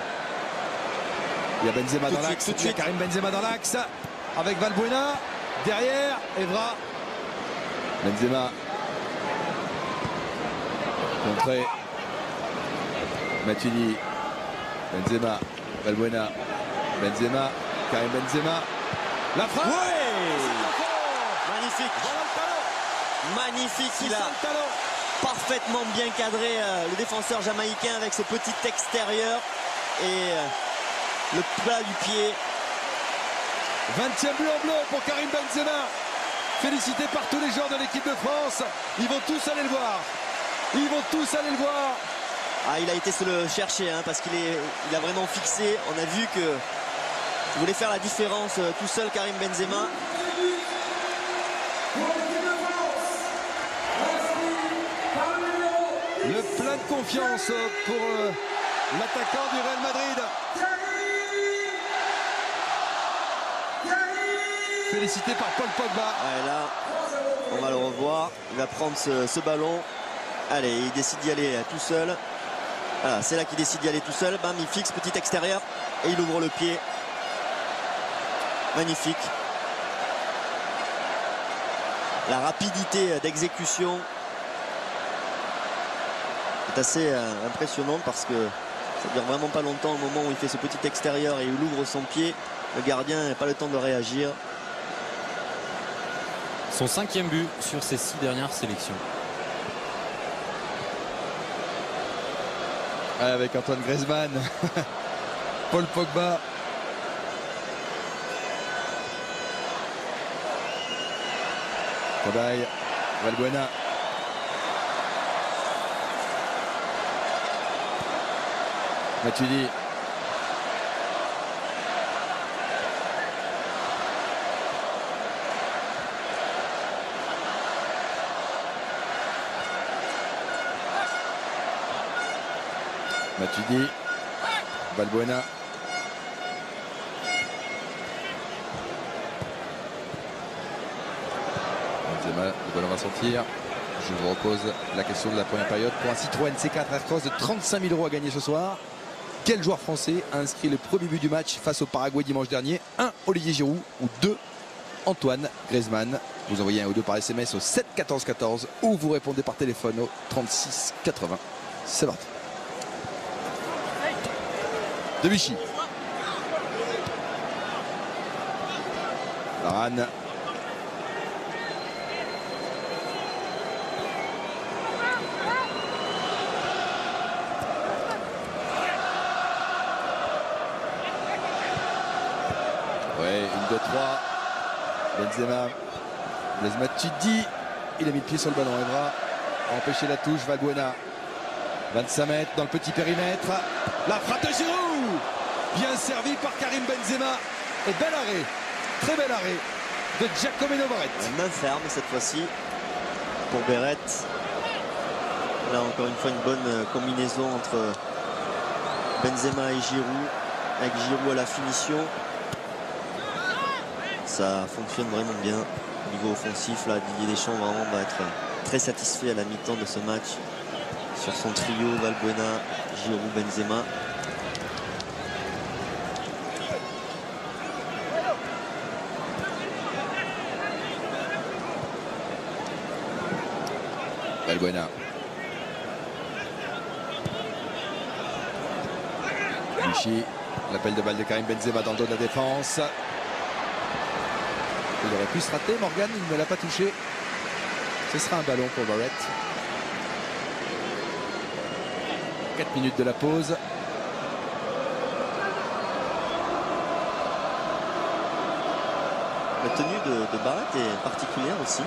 Il y a Benzema dans l'axe. Il y a Karim Benzema dans l'axe. Avec Valbuena. Derrière. Evra. Benzema. Contré. Matuidi. Benzema. Valbuena. Benzema. Karim Benzema. La frappe. Ouais, magnifique. Magnifique. Il a parfaitement bien cadré le défenseur jamaïcain avec ce petit extérieur et le plat du pied. 20e but en bleu pour Karim Benzema. Félicité par tous les joueurs de l'équipe de France. Ils vont tous aller le voir. Ils vont tous aller le voir. Ah, il a été se le chercher parce qu'il a vraiment fixé. On a vu que il voulait faire la différence tout seul, Karim Benzema. Le plein de confiance pour l'attaquant du Real Madrid. Félicité par Paul Pogba. Ouais, là, on va le revoir. Il va prendre ce ballon. Allez, il décide d'y aller tout seul. Voilà, c'est là qu'il décide d'y aller tout seul. Bam, il fixe petit extérieur et il ouvre le pied. Magnifique. La rapidité d'exécution est assez impressionnante parce que ça dure vraiment pas longtemps au moment où il fait ce petit extérieur et il ouvre son pied. Le gardien n'a pas le temps de réagir. Son 5e but sur ses 6 dernières sélections. Avec Antoine Griezmann. Paul Pogba. Kobaye. Valbuena. Matuidi. Matuidi. Valbuena. Benzema, le ballon va sortir. Je vous repose la question de la première période. Pour un Citroën C4 Aircross de 35 000 € à gagner ce soir, quel joueur français a inscrit le premier but du match face au Paraguay dimanche dernier? 1. Olivier Giroud ou 2. Antoine Griezmann. Vous envoyez un ou deux par SMS au 7 14 14 ou vous répondez par téléphone au 36 80. C'est parti. Debuchy. Varane. Ouais, une, deux, trois. Benzema. Blaise Matuidi. Il a mis le pied sur le ballon. Evra a empêché la touche. Valbuena. 25 mètres dans le petit périmètre. La frappe de Giroud. Bien servi par Karim Benzema. Et bel arrêt. Très bel arrêt de Giacomino Barrett. Main ferme cette fois-ci pour Barrett. Là encore une fois une bonne combinaison entre Benzema et Giroud. Avec Giroud à la finition. Ça fonctionne vraiment bien au niveau offensif. Là, Didier Deschamps vraiment va être très satisfait à la mi-temps de ce match sur son trio Valbuena, Giroud, Benzema. Valbuena. Vichy. L'appel de balle de Karim Benzema dans le dos de la défense. Il aurait pu se rater, Morgan, il ne l'a pas touché. Ce sera un ballon pour Barrett. 4 minutes de la pause. Le La tenue de Barrett est particulière aussi.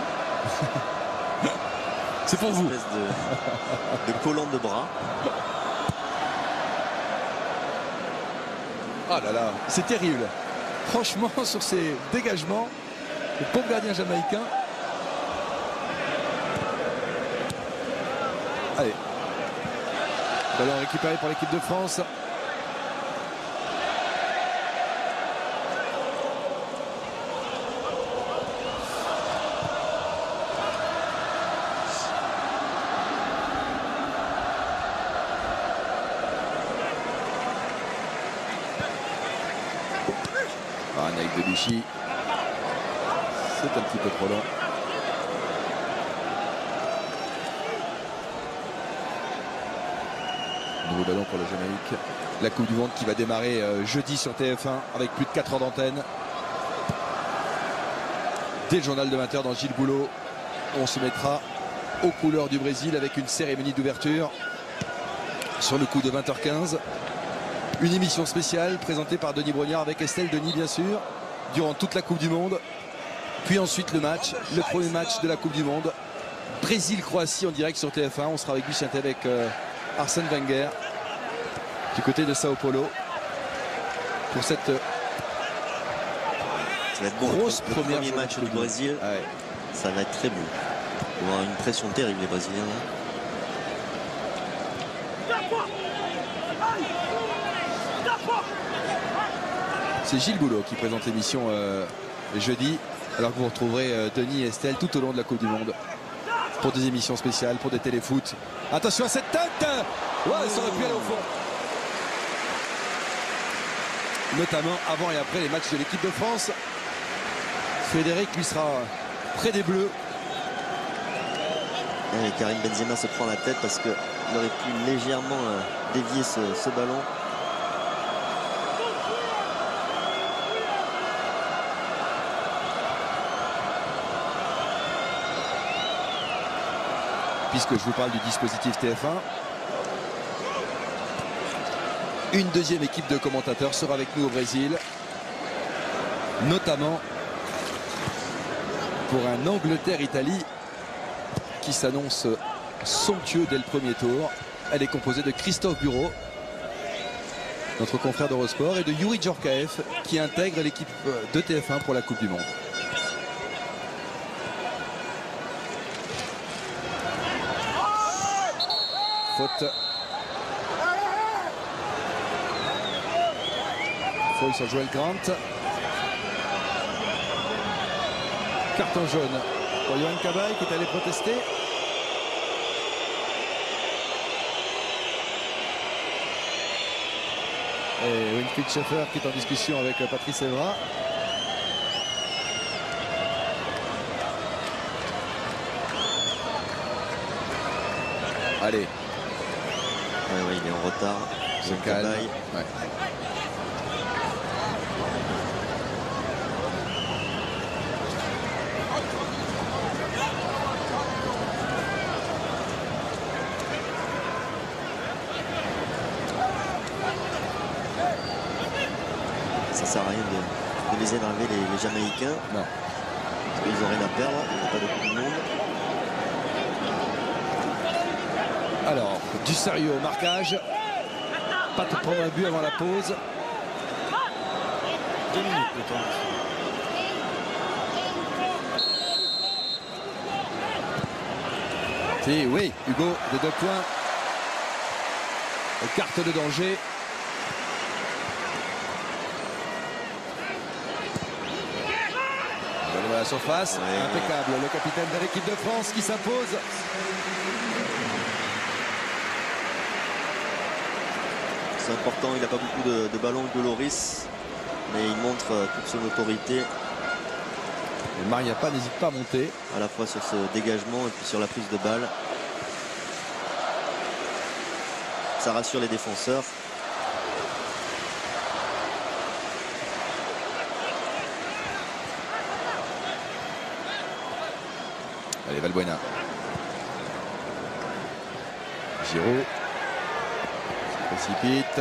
C'est pour vous. Une espèce de collant de bras. Ah là là, c'est terrible. Franchement, sur ces dégagements, le pauvre gardien jamaïcain. Allez. Ballon récupéré par l'équipe de France. Avec Debuchy, c'est un petit peu trop long. Nouveau ballon pour la Jamaïque. La Coupe du Monde qui va démarrer jeudi sur TF1 avec plus de 4 heures d'antenne. Dès le journal de 20h dans Gilles Boulot, on se mettra aux couleurs du Brésil avec une cérémonie d'ouverture sur le coup de 20h15. Une émission spéciale présentée par Denis Brognard avec Estelle Denis bien sûr, durant toute la Coupe du Monde. Puis ensuite le match, le premier match de la Coupe du Monde. Brésil-Croatie en direct sur TF1. On sera avec Lucien T avec Arsène Wenger du côté de Sao Paulo pour cette Ça va être bon, grosse le première premier match du Brésil. Ah ouais. Ça va être très beau. Ils vont avoir une pression terrible les Brésiliens. Là. C'est Gilles Boulot qui présente l'émission jeudi, alors que vous retrouverez Denis et Estelle tout au long de la Coupe du Monde pour des émissions spéciales, pour des téléfoot. Attention à cette tête. Ouais, ça aurait pu aller au fond. Notamment avant et après les matchs de l'équipe de France. Frédéric lui sera près des Bleus. Et Karim Benzema se prend la tête parce qu'il aurait pu légèrement dévier ce ballon. Puisque je vous parle du dispositif TF1, une deuxième équipe de commentateurs sera avec nous au Brésil, notamment pour un Angleterre-Italie qui s'annonce somptueux dès le premier tour. Elle est composée de Christophe Bureau, notre confrère d'Eurosport, et de Youri Djorkaeff qui intègre l'équipe de TF1 pour la Coupe du Monde. Faute. Faute sur Joel Grant. Carton jaune pour Yohan Cabaye qui est allé protester. Et Winfried Schaeffer qui est en discussion avec Patrice Evra. Allez. Ouais, il est en retard. Se calme. Ouais. Ça sert à rien de les énerver les Jamaïcains. Non. Parce qu'ils n'ont rien à perdre. Il n'y a pas de Coupe du Monde. Alors, du sérieux au marquage. Pas de prendre un but avant la pause. 2 minutes le temps. Si, oui, Hugo de 2 points. Carte de danger. Ballon à la surface, ouais. Impeccable. Le capitaine de l'équipe de France qui s'impose. C'est important, il n'a pas beaucoup de ballons de Loris, mais il montre toute son autorité. Et Mariappa n'hésite pas à monter. À la fois sur ce dégagement et puis sur la prise de balle. Ça rassure les défenseurs. Allez, Valbuena. Giroud. Se précipite.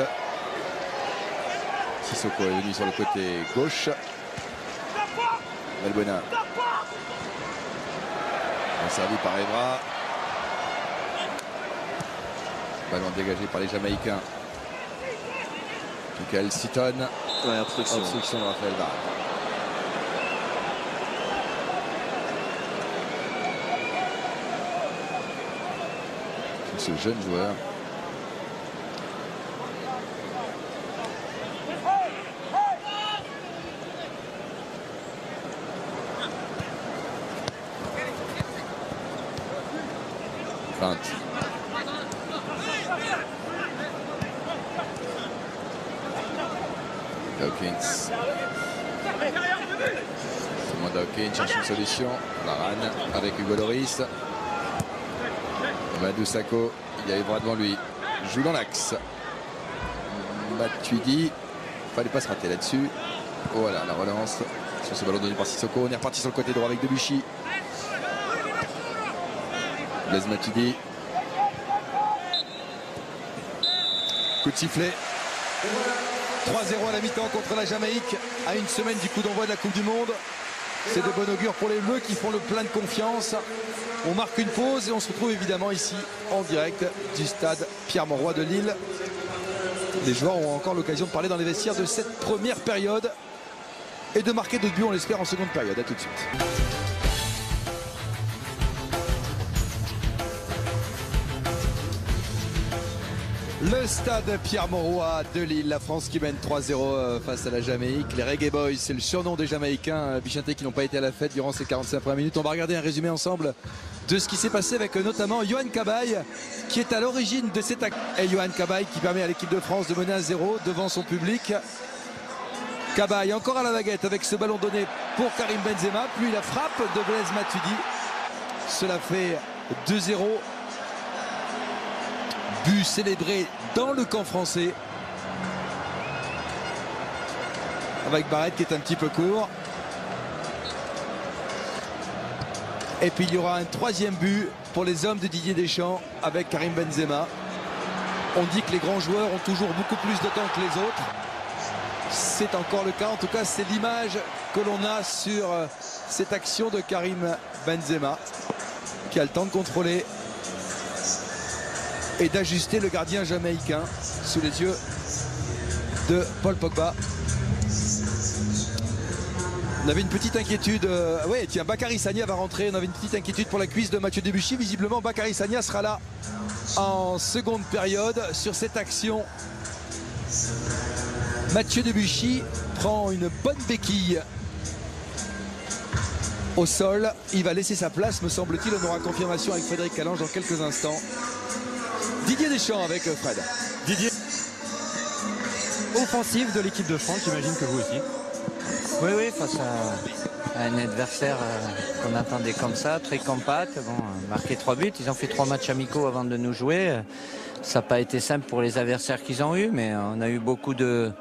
Sissoko est venu sur le côté gauche. Valbuena. Servi par Evra. Ballon dégagé par les Jamaïcains. Michael Seaton. Ouais, obstruction. Obstruction de Raphaël Varane. Ce jeune joueur. Dawkins. Dawkins cherche une solution. Varane avec Hugo Lloris. Madou Sakho, il y a Evra devant lui. Joue dans l'axe. Matuidi. Fallait pas se rater là-dessus. Voilà la relance sur ce ballon donné par Sissoko. On est reparti sur le côté droit avec Debuchy. Blaise Matuidi. Coup de sifflet. 3-0 à la mi-temps contre la Jamaïque, à une semaine du coup d'envoi de la Coupe du Monde. C'est de bon augure pour les Bleus qui font le plein de confiance. On marque une pause et on se retrouve évidemment ici en direct du stade Pierre-Mauroy de Lille. Les joueurs ont encore l'occasion de parler dans les vestiaires de cette première période et de marquer d'autres buts, on l'espère, en seconde période. A tout de suite. Le stade Pierre-Mauroy de Lille, la France qui mène 3-0 face à la Jamaïque. Les Reggae Boys, c'est le surnom des Jamaïcains, Vicente, qui n'ont pas été à la fête durant ces 45 premières minutes. On va regarder un résumé ensemble de ce qui s'est passé avec notamment Yohan Cabaye, qui est à l'origine de cette action. Et Yohan Cabaye qui permet à l'équipe de France de mener à 0 devant son public. Cabaye encore à la baguette avec ce ballon donné pour Karim Benzema, puis la frappe de Blaise Matuidi. Cela fait 2-0. But célébré dans le camp français. Avec Barrett qui est un petit peu court. Et puis il y aura un troisième but pour les hommes de Didier Deschamps avec Karim Benzema. On dit que les grands joueurs ont toujours beaucoup plus de temps que les autres. C'est encore le cas, en tout cas c'est l'image que l'on a sur cette action de Karim Benzema qui a le temps de contrôler et d'ajuster le gardien jamaïcain sous les yeux de Paul Pogba. On avait une petite inquiétude. Ouais, tiens, Bakary Sagna va rentrer. On avait une petite inquiétude pour la cuisse de Mathieu Debuchy. Visiblement, Bakary Sagna sera là en seconde période sur cette action. Mathieu Debuchy prend une bonne béquille au sol. Il va laisser sa place, me semble-t-il. On aura confirmation avec Frédéric Calange dans quelques instants. Didier Deschamps avec Fred. Didier, offensive de l'équipe de France, j'imagine que vous aussi. Oui, face à un adversaire qu'on attendait comme ça, très compact. Bon, marqué 3 buts, ils ont fait 3 matchs amicaux avant de nous jouer. Ça n'a pas été simple pour les adversaires qu'ils ont eu, mais on a eu beaucoup de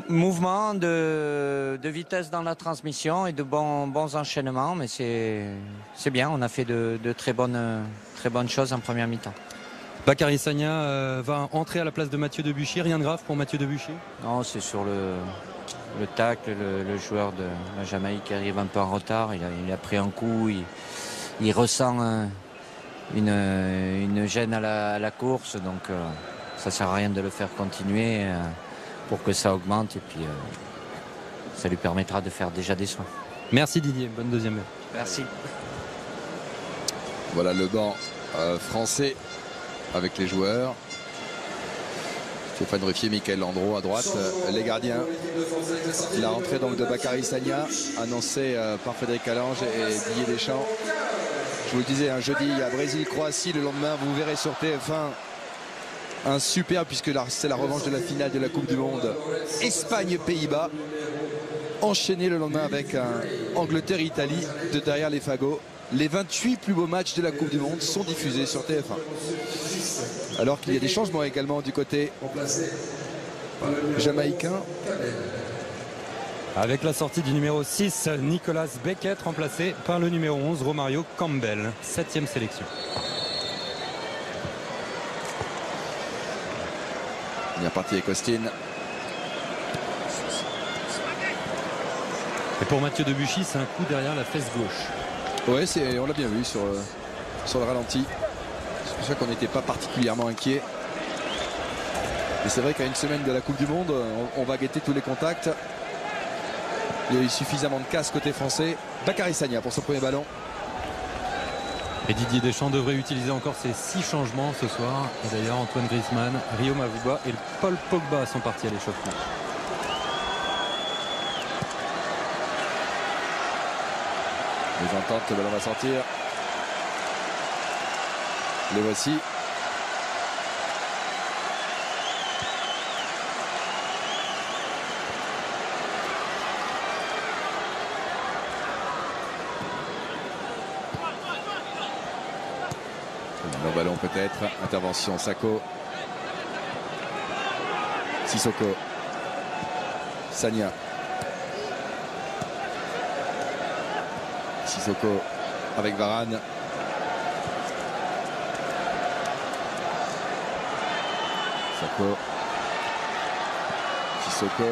mouvements, de vitesse dans la transmission et de bons enchaînements. Mais c'est bien, on a fait de très bonnes choses en première mi-temps. Bakary Sagna va entrer à la place de Mathieu Debuchy. Rien de grave pour Mathieu Debuchy? Non, c'est sur le tacle, le joueur de la Jamaïque arrive un peu en retard. Il a pris un coup, il ressent une gêne à la course. Donc ça ne sert à rien de le faire continuer pour que ça augmente. Et puis ça lui permettra de faire déjà des soins. Merci Didier, bonne deuxième heure. Merci. Voilà le banc français avec les joueurs. Stéphane Ruffier, Michael Landreau à droite, les gardiens. La rentrée donc de Bakary Sagna, annoncée par Frédéric Calange et Didier Deschamps. Je vous le disais, un jeudi à Brésil-Croatie, le lendemain, vous verrez sur TF1 un super, puisque c'est la revanche de la finale de la Coupe du Monde, Espagne-Pays-Bas. Enchaîné le lendemain avec un Angleterre-Italie de derrière les fagots. Les 28 plus beaux matchs de la Coupe du Monde sont diffusés sur TF1. Alors qu'il y a des changements également du côté jamaïcain. Avec la sortie du numéro 6, Nicolas Beckett, remplacé par le numéro 11, Romario Campbell, 7e sélection. Il est reparti avec Austin. Et pour Mathieu Debuchy, c'est un coup derrière la fesse gauche. Ouais, on l'a bien vu sur le ralenti. C'est pour ça qu'on n'était pas particulièrement inquiet. Et c'est vrai qu'à une semaine de la Coupe du Monde, on va guetter tous les contacts. Il y a eu suffisamment de casse côté français. Bakary Sagna pour son premier ballon. Et Didier Deschamps devrait utiliser encore ses 6 changements ce soir. Et d'ailleurs, Antoine Griezmann, Rio Mavuba et Paul Pogba sont partis à l'échauffement. Les ententes, le ballon va sortir. Les voici. Le ballon peut-être. Intervention Sako. Sissoko. Sagna. Sissoko avec Varane. Sako. Sissoko.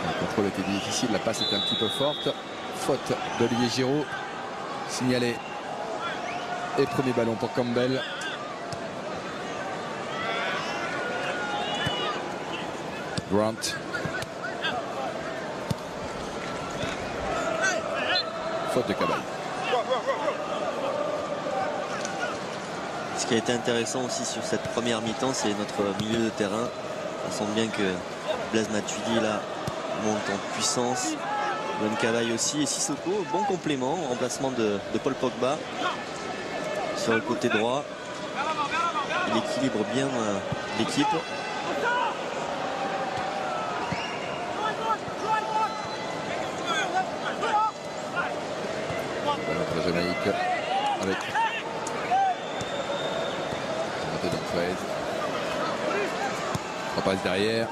Le contrôle était difficile, la passe était un petit peu forte. Faute d'Olivier Giroud. Signalé. Et premier ballon pour Campbell. Grant. Faute de Cabaye. Ce qui a été intéressant aussi sur cette première mi-temps, c'est notre milieu de terrain. On sent bien que Blaise Matuidi là monte en puissance. Louane Cabaye aussi et Sissoko, bon complément en remplacement de Paul Pogba sur le côté droit. Il équilibre bien l'équipe. La Jamaïque avec montée d'Antoine. 3 passes derrière.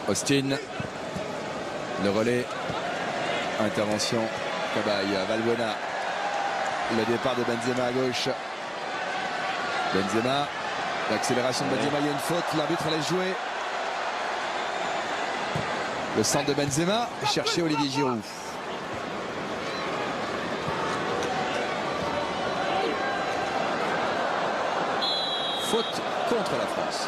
Austin. Le relais. Intervention. Cabaye. Valbuena. Le départ de Benzema à gauche. Benzema. L'accélération de Benzema. Il y a une faute. L'arbitre laisse jouer. Le centre de Benzema. Chercher Olivier Giroud. Faute contre la France.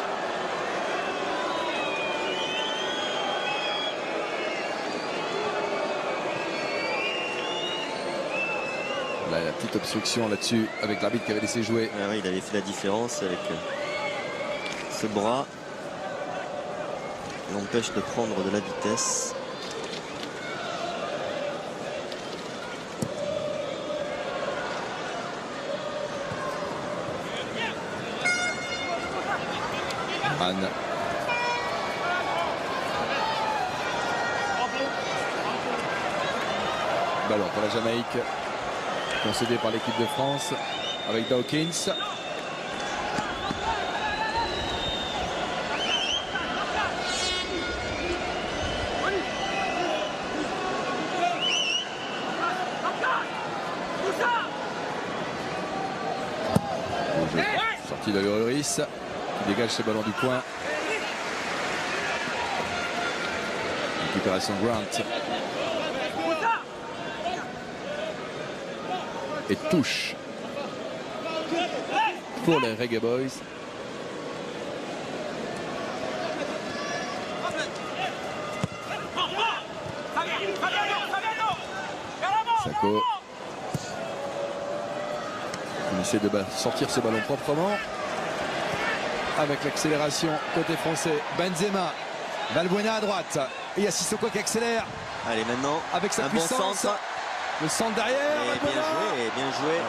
Là, la petite obstruction là-dessus avec l'arbitre qui avait laissé jouer. Ah oui, il avait fait la différence avec ce bras. Il empêche de prendre de la vitesse. Anne. Ballon pour la Jamaïque, concédé par l'équipe de France avec Dawkins. Sortie de Lloris qui dégage ce ballon du coin. Récupération Grant. Et touche pour les Reggae Boys. Sako. On essaie de sortir ce ballon proprement. Avec l'accélération côté français. Benzema. Valbuena à droite. Et il y a Sissoko qui accélère. Allez, maintenant, avec sa un puissance. bon centre. Le centre derrière. Et bien joué, bien joué.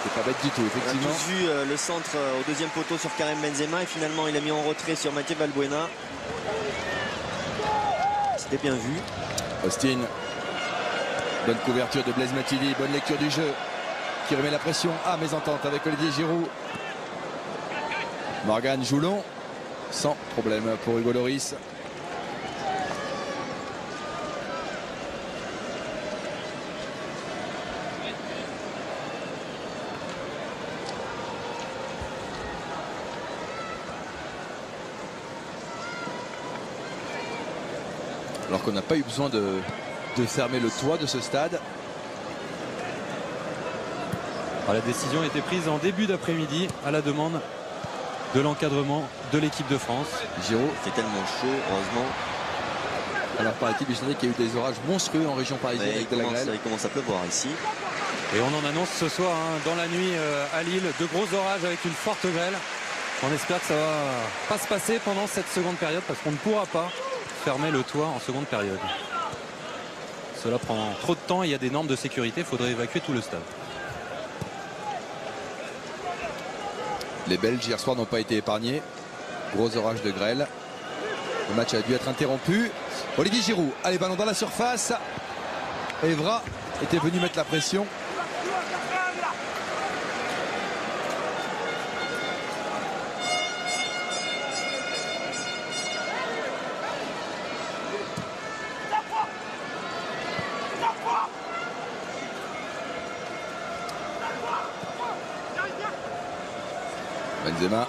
C'est pas bête du tout, effectivement. On a tous vu le centre au deuxième poteau sur Karim Benzema et finalement il a mis en retrait sur Mathieu Valbuena. C'était bien vu. Austin. Bonne couverture de Blaise Matuidi, bonne lecture du jeu qui remet la pression à mésentente avec Olivier Giroud. Morgan joue long, sans problème pour Hugo Lloris. Alors qu'on n'a pas eu besoin de fermer le toit de ce stade. La décision a été prise en début d'après-midi à la demande de l'encadrement de l'équipe de France. Giroud. C'est tellement chaud, heureusement. Alors paraît-il, qu'il y a eu des orages monstrueux en région parisienne avec de la grêle. Il commence à pleuvoir ici. Et on en annonce ce soir, dans la nuit à Lille, de gros orages avec une forte grêle. On espère que ça va pas se passer pendant cette seconde période parce qu'on ne pourra pas fermer le toit en seconde période. Cela prend trop de temps et il y a des normes de sécurité, il faudrait évacuer tout le stade. Les Belges hier soir n'ont pas été épargnés. Gros orage de grêle. Le match a dû être interrompu. Olivier Giroud, allez, ballon dans la surface. Evra était venu mettre la pression. Benzema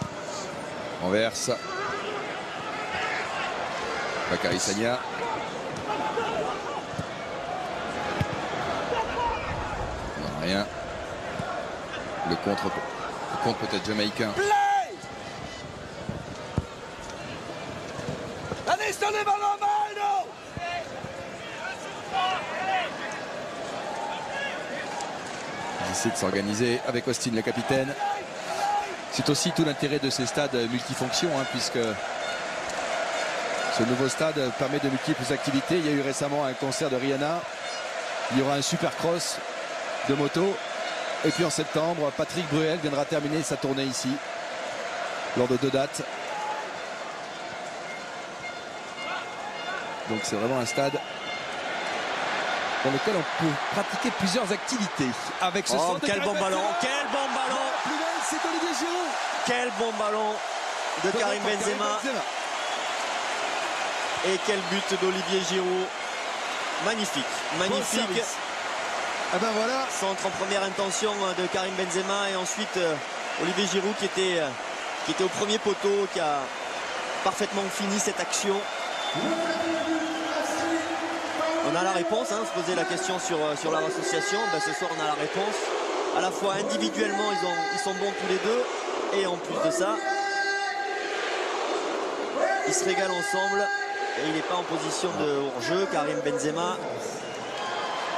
renverse. Bakary Sagna. Non, rien. Le contre peut-être jamaïcain. Ils essaient de s'organiser avec Austin, le capitaine. C'est aussi tout l'intérêt de ces stades multifonctions, puisque ce nouveau stade permet de multiples activités. Il y a eu récemment un concert de Rihanna. Il y aura un supercross de moto. Et puis en septembre, Patrick Bruel viendra terminer sa tournée ici, lors de 2 dates. Donc c'est vraiment un stade dans lequel on peut pratiquer plusieurs activités. Avec ce centre quel bon ballon, quel bon ballon! Plus belle, c'est Olivier Giroud. Quel bon ballon de Karim Benzema. Et quel but d'Olivier Giroud. Magnifique, magnifique. Ah ben voilà. Centre en première intention de Karim Benzema et ensuite Olivier Giroud qui était au premier poteau, qui a parfaitement fini cette action. On a la réponse, on se posait la question sur leur association. Ben, ce soir on a la réponse. À la fois individuellement ils sont bons tous les deux, et en plus de ça ils se régalent ensemble. Et il n'est pas en position de hors-jeu, Karim Benzema.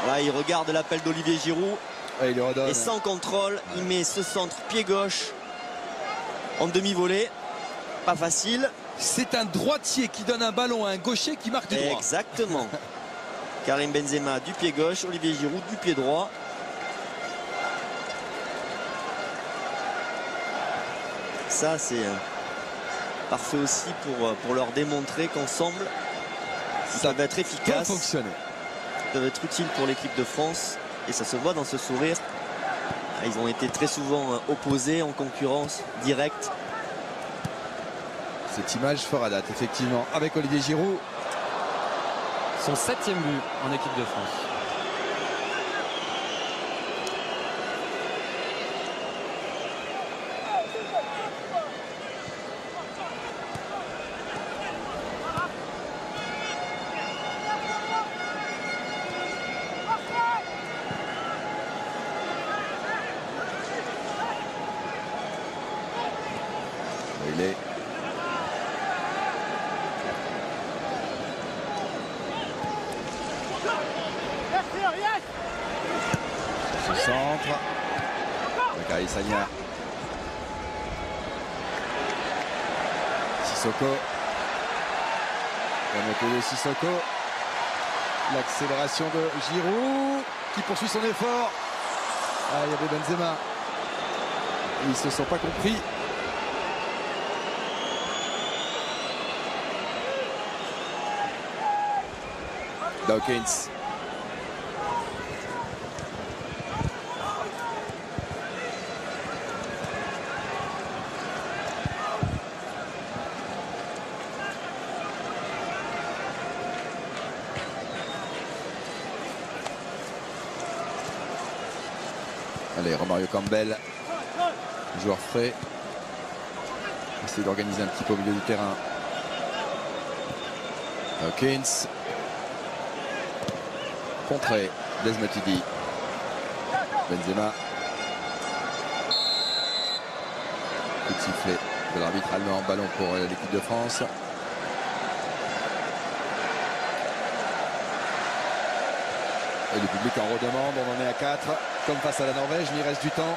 Là, il regarde l'appel d'Olivier Giroud. Ouais, il redonne. Et sans contrôle, il met ce centre pied gauche en demi-volée. Pas facile. C'est un droitier qui donne un ballon à un gaucher qui marque du droit. Exactement. Karim Benzema du pied gauche, Olivier Giroud du pied droit. Ça, c'est parfait aussi pour leur démontrer qu'ensemble, ça va être efficace. Ça va fonctionner. Ça va être utile pour l'équipe de France. Et ça se voit dans ce sourire. Ils ont été très souvent opposés, en concurrence directe. Cette image fera date, effectivement, avec Olivier Giroud. Son 7e but en équipe de France. Il est ce centre. Bakary Sagna. Sissoko. La montée de Sissoko. L'accélération de Giroud qui poursuit son effort. Ah, il y avait Benzema. Ils ne se sont pas compris. Dawkins. Allez, Romario Campbell, joueur frais. Essayer d'organiser un petit peu au milieu du terrain. Dawkins. Contré, Blaise Matuidi. Benzema. Coup de sifflet de l'arbitre allemand. Ballon pour l'équipe de France. Et le public en redemande. On en est à 4. Comme face à la Norvège, mais il reste du temps.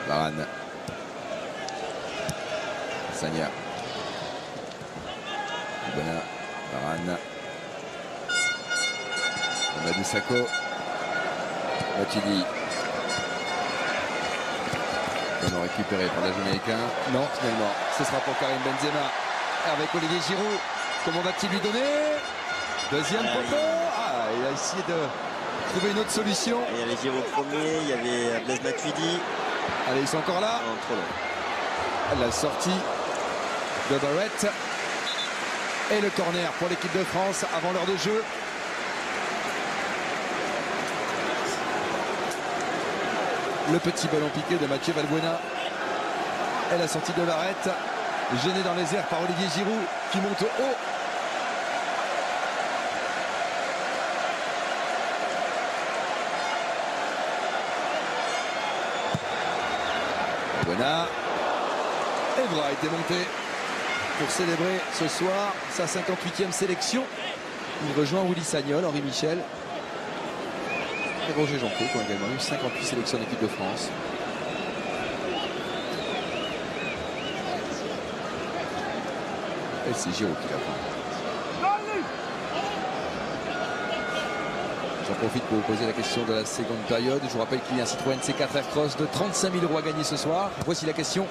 Varane. Sagna. Balbuena. Varane. Amadou Sakho. Matuidi. Ballon récupéré par la Jamaïcain. Non, finalement, ce sera pour Karim Benzema. Avec Olivier Giroud. Comment va-t-il lui donner? Deuxième poteau. Ah, il a essayé de trouver une autre solution. Il y avait Giroud premier, il y avait Blaise Matuidi. Allez, ils sont encore là. Non, trop long. La sortie de Barrett. Et le corner pour l'équipe de France avant l'heure de jeu. Le petit ballon piqué de Mathieu Valbuena. Et la sortie de Barrett. Gêné dans les airs par Olivier Giroud qui monte haut. Valbuena. Evra a été monté pour célébrer ce soir sa 58e sélection. Il rejoint Willy Sagnol, Henri Michel et Roger Jonquet qui ont également eu 58 sélections en équipe de France. Et c'est Giroud qui l'a pris. J'en profite pour vous poser la question de la seconde période. Je vous rappelle qu'il y a un Citroën C4 Aircross de 35 000 € à gagner ce soir. Voici la question.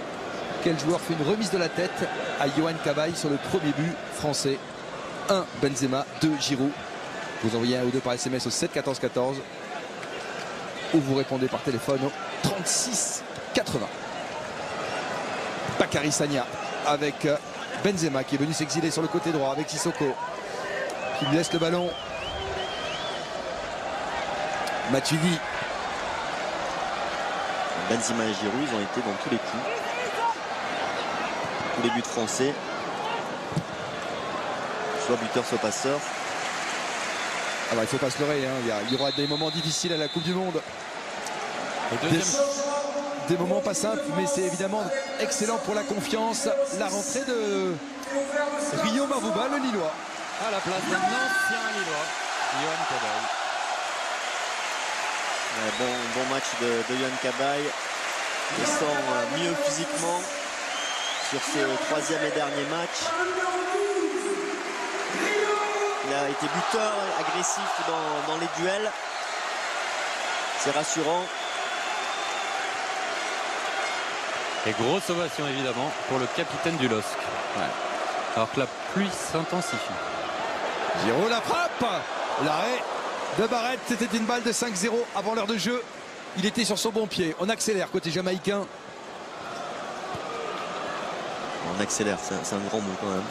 Quel joueur fait une remise de la tête à Yohan Cabaye sur le premier but français? 1 Benzema, 2 Giroud. Vous envoyez 1 ou 2 par SMS au 7 14 14 ou vous répondez par téléphone au 36 80. Bakary Sagna avec Benzema qui est venu s'exiler sur le côté droit avec Sissoko qui lui laisse le ballon. Matuidi. Benzema et Giroud, ils ont été dans tous les coups. Tous les buts français. Soit buteur, soit passeur. Ah bah, il ne faut pas se leurrer, hein. Il y aura des moments difficiles à la Coupe du Monde. Des moments pas simples, mais c'est évidemment excellent pour la confiance. La rentrée de Rio Marouba, le Lillois. À la place d'un ancien Lillois, Yohan Cabaye. Bon match de Yohan Cabaye. Il sent mieux physiquement sur ce troisième et dernier match. Il a été buteur, agressif dans les duels. C'est rassurant. Et grosse ovation évidemment pour le capitaine du LOSC. Ouais. Alors que la pluie s'intensifie. Giroud, la frappe. L'arrêt de Barrett, c'était une balle de 5-0 avant l'heure de jeu. Il était sur son bon pied. On accélère côté jamaïcain. On accélère, c'est un grand mot quand même.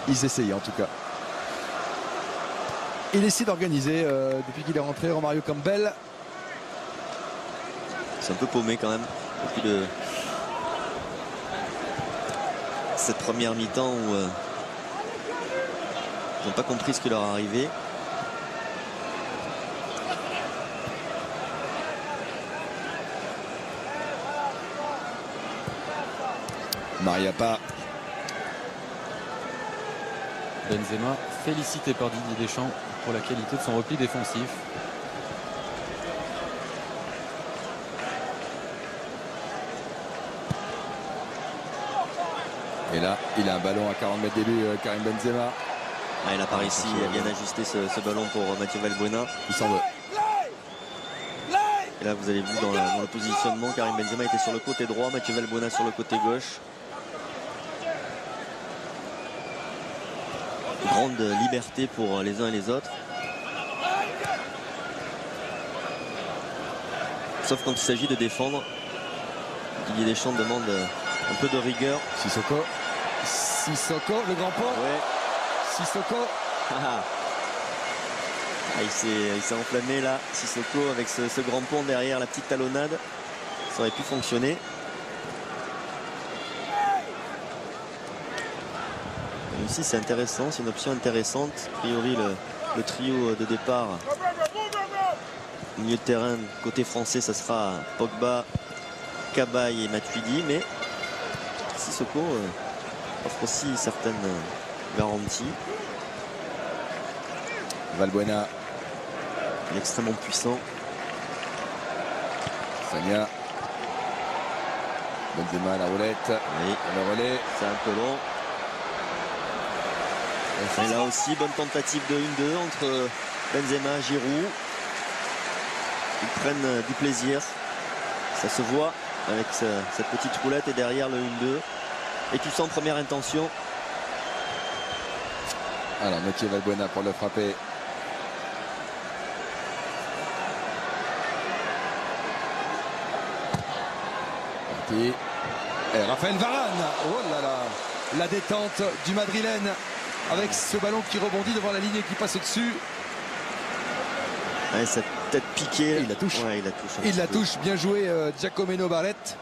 Ils essayaient en tout cas. Il essaie d'organiser depuis qu'il est rentré, Romario Campbell. C'est un peu paumé quand même. Depuis cette première mi-temps où ils n'ont pas compris ce qui leur est arrivé. Mariappa. Benzema félicité par Didier Deschamps pour la qualité de son repli défensif. Et là, il a un ballon à 40 mètres d'élu, Karim Benzema. Ah, il a pas réussi à bien ajuster ce ballon pour Mathieu Valbuena. Il s'en veut. Et là, vous avez vu dans le positionnement, Karim Benzema était sur le côté droit, Mathieu Valbuena sur le côté gauche. Grande liberté pour les uns et les autres. Sauf quand il s'agit de défendre. Didier Deschamps demande un peu de rigueur. Sissoko. Sissoko, le grand pont. Ouais. Sissoko. Il s'est enflammé là, Sissoko, avec ce grand pont derrière, la petite talonnade. Ça aurait pu fonctionner. Et ici c'est intéressant, c'est une option intéressante. A priori le trio de départ, milieu de terrain côté français, ça sera Pogba, Cabaye et Matuidi, mais Sissoko offre aussi certaines garanties. Valbuena. Il est extrêmement puissant. Sagna. Benzema, la roulette. Oui. Le relais. C'est un peu long. Et là aussi, bonne tentative de 1-2 entre Benzema et Giroud. Ils prennent du plaisir. Ça se voit avec cette petite roulette et derrière le 1-2. Et tu sens première intention. Alors, Mathieu Valbuena pour le frapper. Parti. Et Raphaël Varane. Oh là là. La détente du Madrilène avec ce ballon qui rebondit devant la ligne et qui passe au-dessus. Ouais, cette tête piquée. Il la touche. Ouais, il la touche. Il la touche. Bien joué, Giacomeno Barrette.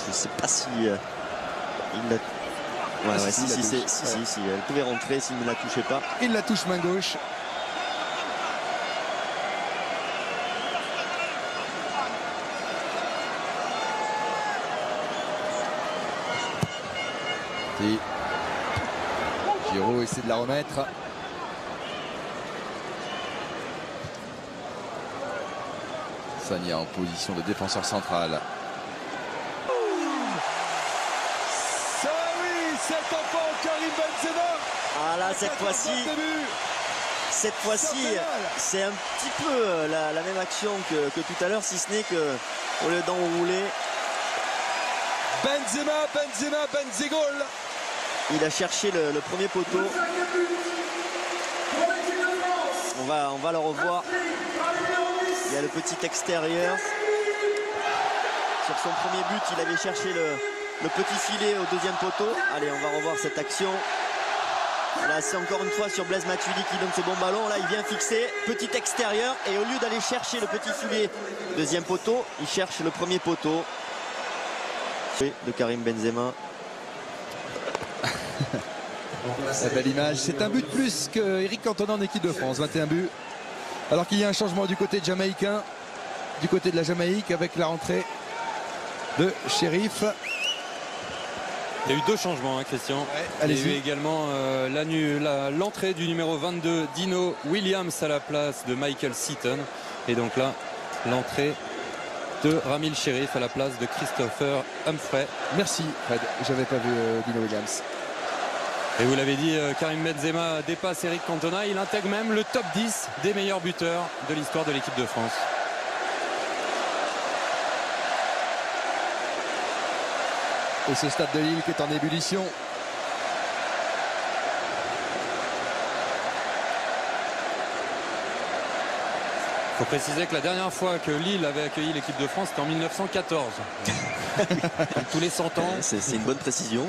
Je ne sais pas si il l'a. Ouais, ouais, si, elle pouvait rentrer s'il ne la touchait pas. Il la touche main gauche. Et Giroud essaie de la remettre. Sagna en position de défenseur central. Ça oui, cet enfant Karim Benzema. Ah là, cette fois-ci, c'est un petit peu la même action que tout à l'heure, si ce n'est que au lieu d'enrouler, Benzegol. Il a cherché le premier poteau. On va le revoir. Il y a le petit extérieur. Sur son premier but, il avait cherché le petit filet au deuxième poteau. Allez, on va revoir cette action. Là, c'est encore une fois sur Blaise Matuidi qui donne ce bon ballon. Là, il vient fixer. Petit extérieur. Et au lieu d'aller chercher le petit filet deuxième poteau, il cherche le premier poteau de Karim Benzema. La belle image. C'est un but de plus que Eric Cantona en équipe de France. 21 buts. Alors qu'il y a un changement du côté jamaïcain. Du côté de la Jamaïque avec la rentrée de Sheriff. Il y a eu 2 changements, hein, Christian. Ouais, il y a eu également l'entrée du numéro 22, Dino Williams, à la place de Michael Seaton. Et donc là, l'entrée de Ramil Sheriff à la place de Christopher Humphrey. Merci Fred, j'avais pas vu Dino Williams. Et vous l'avez dit, Karim Benzema dépasse Eric Cantona. Il intègre même le top 10 des meilleurs buteurs de l'histoire de l'équipe de France. Et ce stade de Lille qui est en ébullition. Il faut préciser que la dernière fois que Lille avait accueilli l'équipe de France, c'était en 1914. Tous les 100 ans. C'est une bonne précision.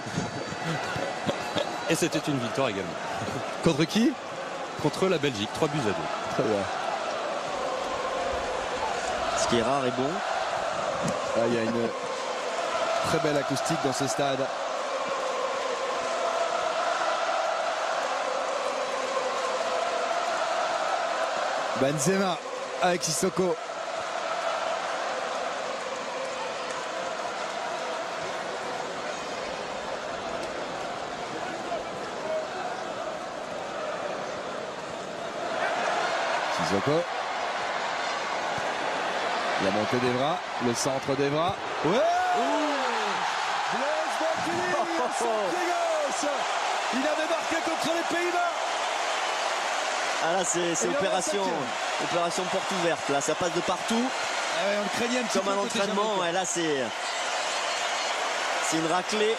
Et c'était une victoire également. Contre qui? Contre la Belgique, 3 buts à 2. Très bien. Ce qui est rare et bon. Ah, il y a une très belle acoustique dans ce stade. Benzema avec Sissoko. Sissoko. La montée d'Evra, le centre d'Evra. Ouais! Blaise Matuidi, il avait marqué contre les Pays-Bas. Ah là, c'est opération porte ouverte. Là, ça passe de partout. Ah ouais, on le craignait un petit comme à l'entraînement. Ouais, là, c'est une raclée.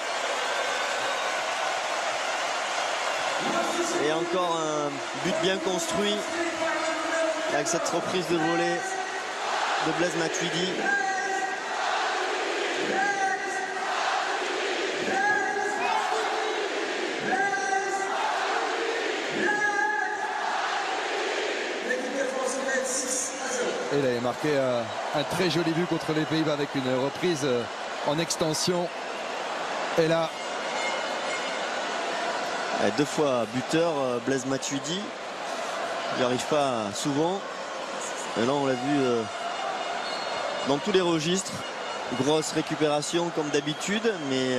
Et encore un but bien construit avec cette reprise de volée de Blaise Matuidi. Et il avait marqué un très joli but contre les Pays-Bas avec une reprise en extension. Et là, deux fois buteur, Blaise Matuidi. Il n'y arrive pas souvent. Et là, on l'a vu dans tous les registres. Grosse récupération comme d'habitude, mais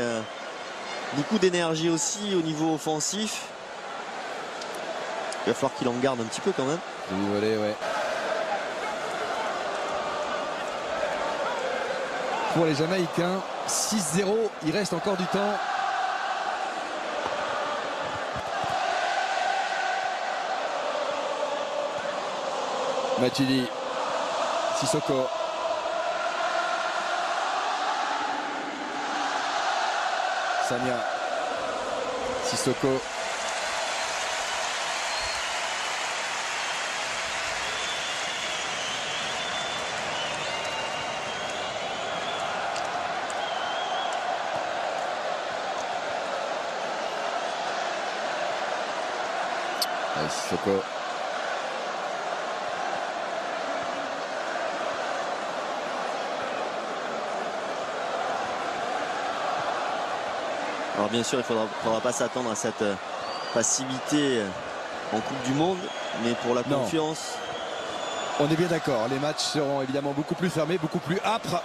beaucoup d'énergie aussi au niveau offensif. Il va falloir qu'il en garde un petit peu quand même. Volé, ouais. Pour les Jamaïcains, 6-0, il reste encore du temps. Matuidi, Sissoko. Sagna, Sissoko. Allez, Sissoko. Alors bien sûr, il ne faudra pas s'attendre à cette passivité en Coupe du Monde, mais pour la confiance... On est bien d'accord, les matchs seront évidemment beaucoup plus fermés, beaucoup plus âpres.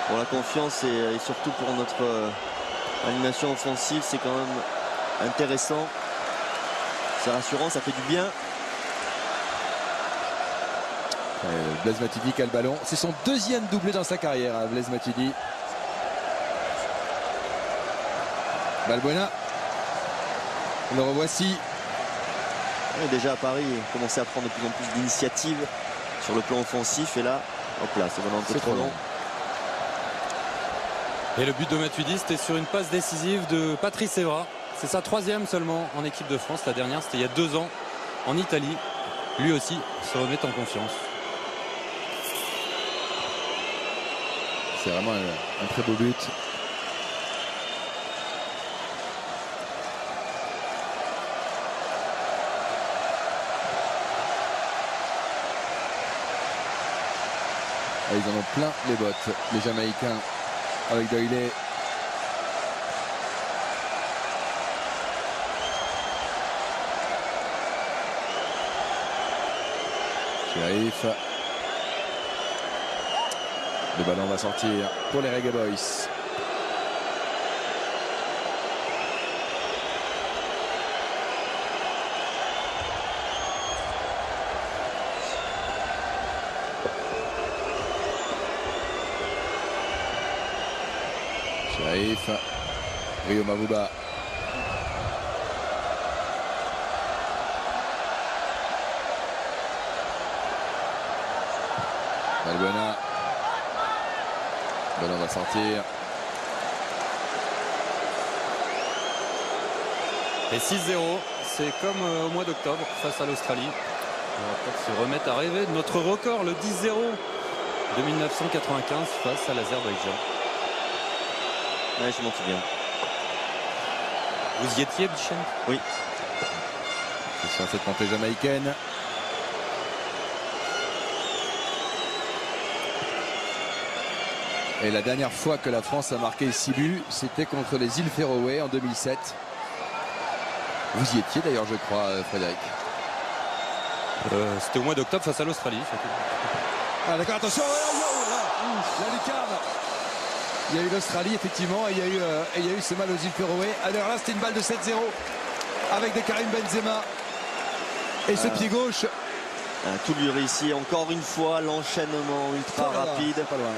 Pour la confiance et surtout pour notre animation offensive, c'est quand même intéressant. C'est rassurant, ça fait du bien. Blaise Matuidi qui a le ballon. C'est son deuxième doublé dans sa carrière, Blaise Matuidi. Balbuena, le revoici. Et déjà à Paris, il commençait à prendre de plus en plus d'initiatives sur le plan offensif. Et là, hop là, c'est vraiment un peu trop long. Et le but de Matuidi, c'était sur une passe décisive de Patrice Evra. C'est sa troisième seulement en équipe de France. La dernière, c'était il y a 2 ans en Italie. Lui aussi se remet en confiance. C'est vraiment un très beau but. Et ils en ont plein les bottes, les Jamaïcains, avec Doyle. Chérif. Le ballon va sortir pour les Reggae Boys. Chérif. Rio Mavuba. Balbuena. Le ballon va sortir. Et 6-0, c'est comme au mois d'octobre face à l'Australie. On va peut-être se remettre à rêver de notre record, le 10-0 de 1995 face à l'Azerbaïdjan. Ouais, je m'en souviens. Vous y étiez, Bichen? Oui. C'est sur cette montée jamaïcaine. Et la dernière fois que la France a marqué 6 buts, c'était contre les îles Féroé en 2007. Vous y étiez d'ailleurs, je crois, Frédéric. C'était au mois d'octobre face à l'Australie. Ah d'accord, attention, la lucarne. Il y a eu l'Australie, effectivement, et il y a eu ce mal aux îles Féroé. Alors là, c'était une balle de 7-0 avec des Karim Benzema. Et ce pied gauche. Tout lui réussit encore une fois, l'enchaînement ultra rapide. Pas loin.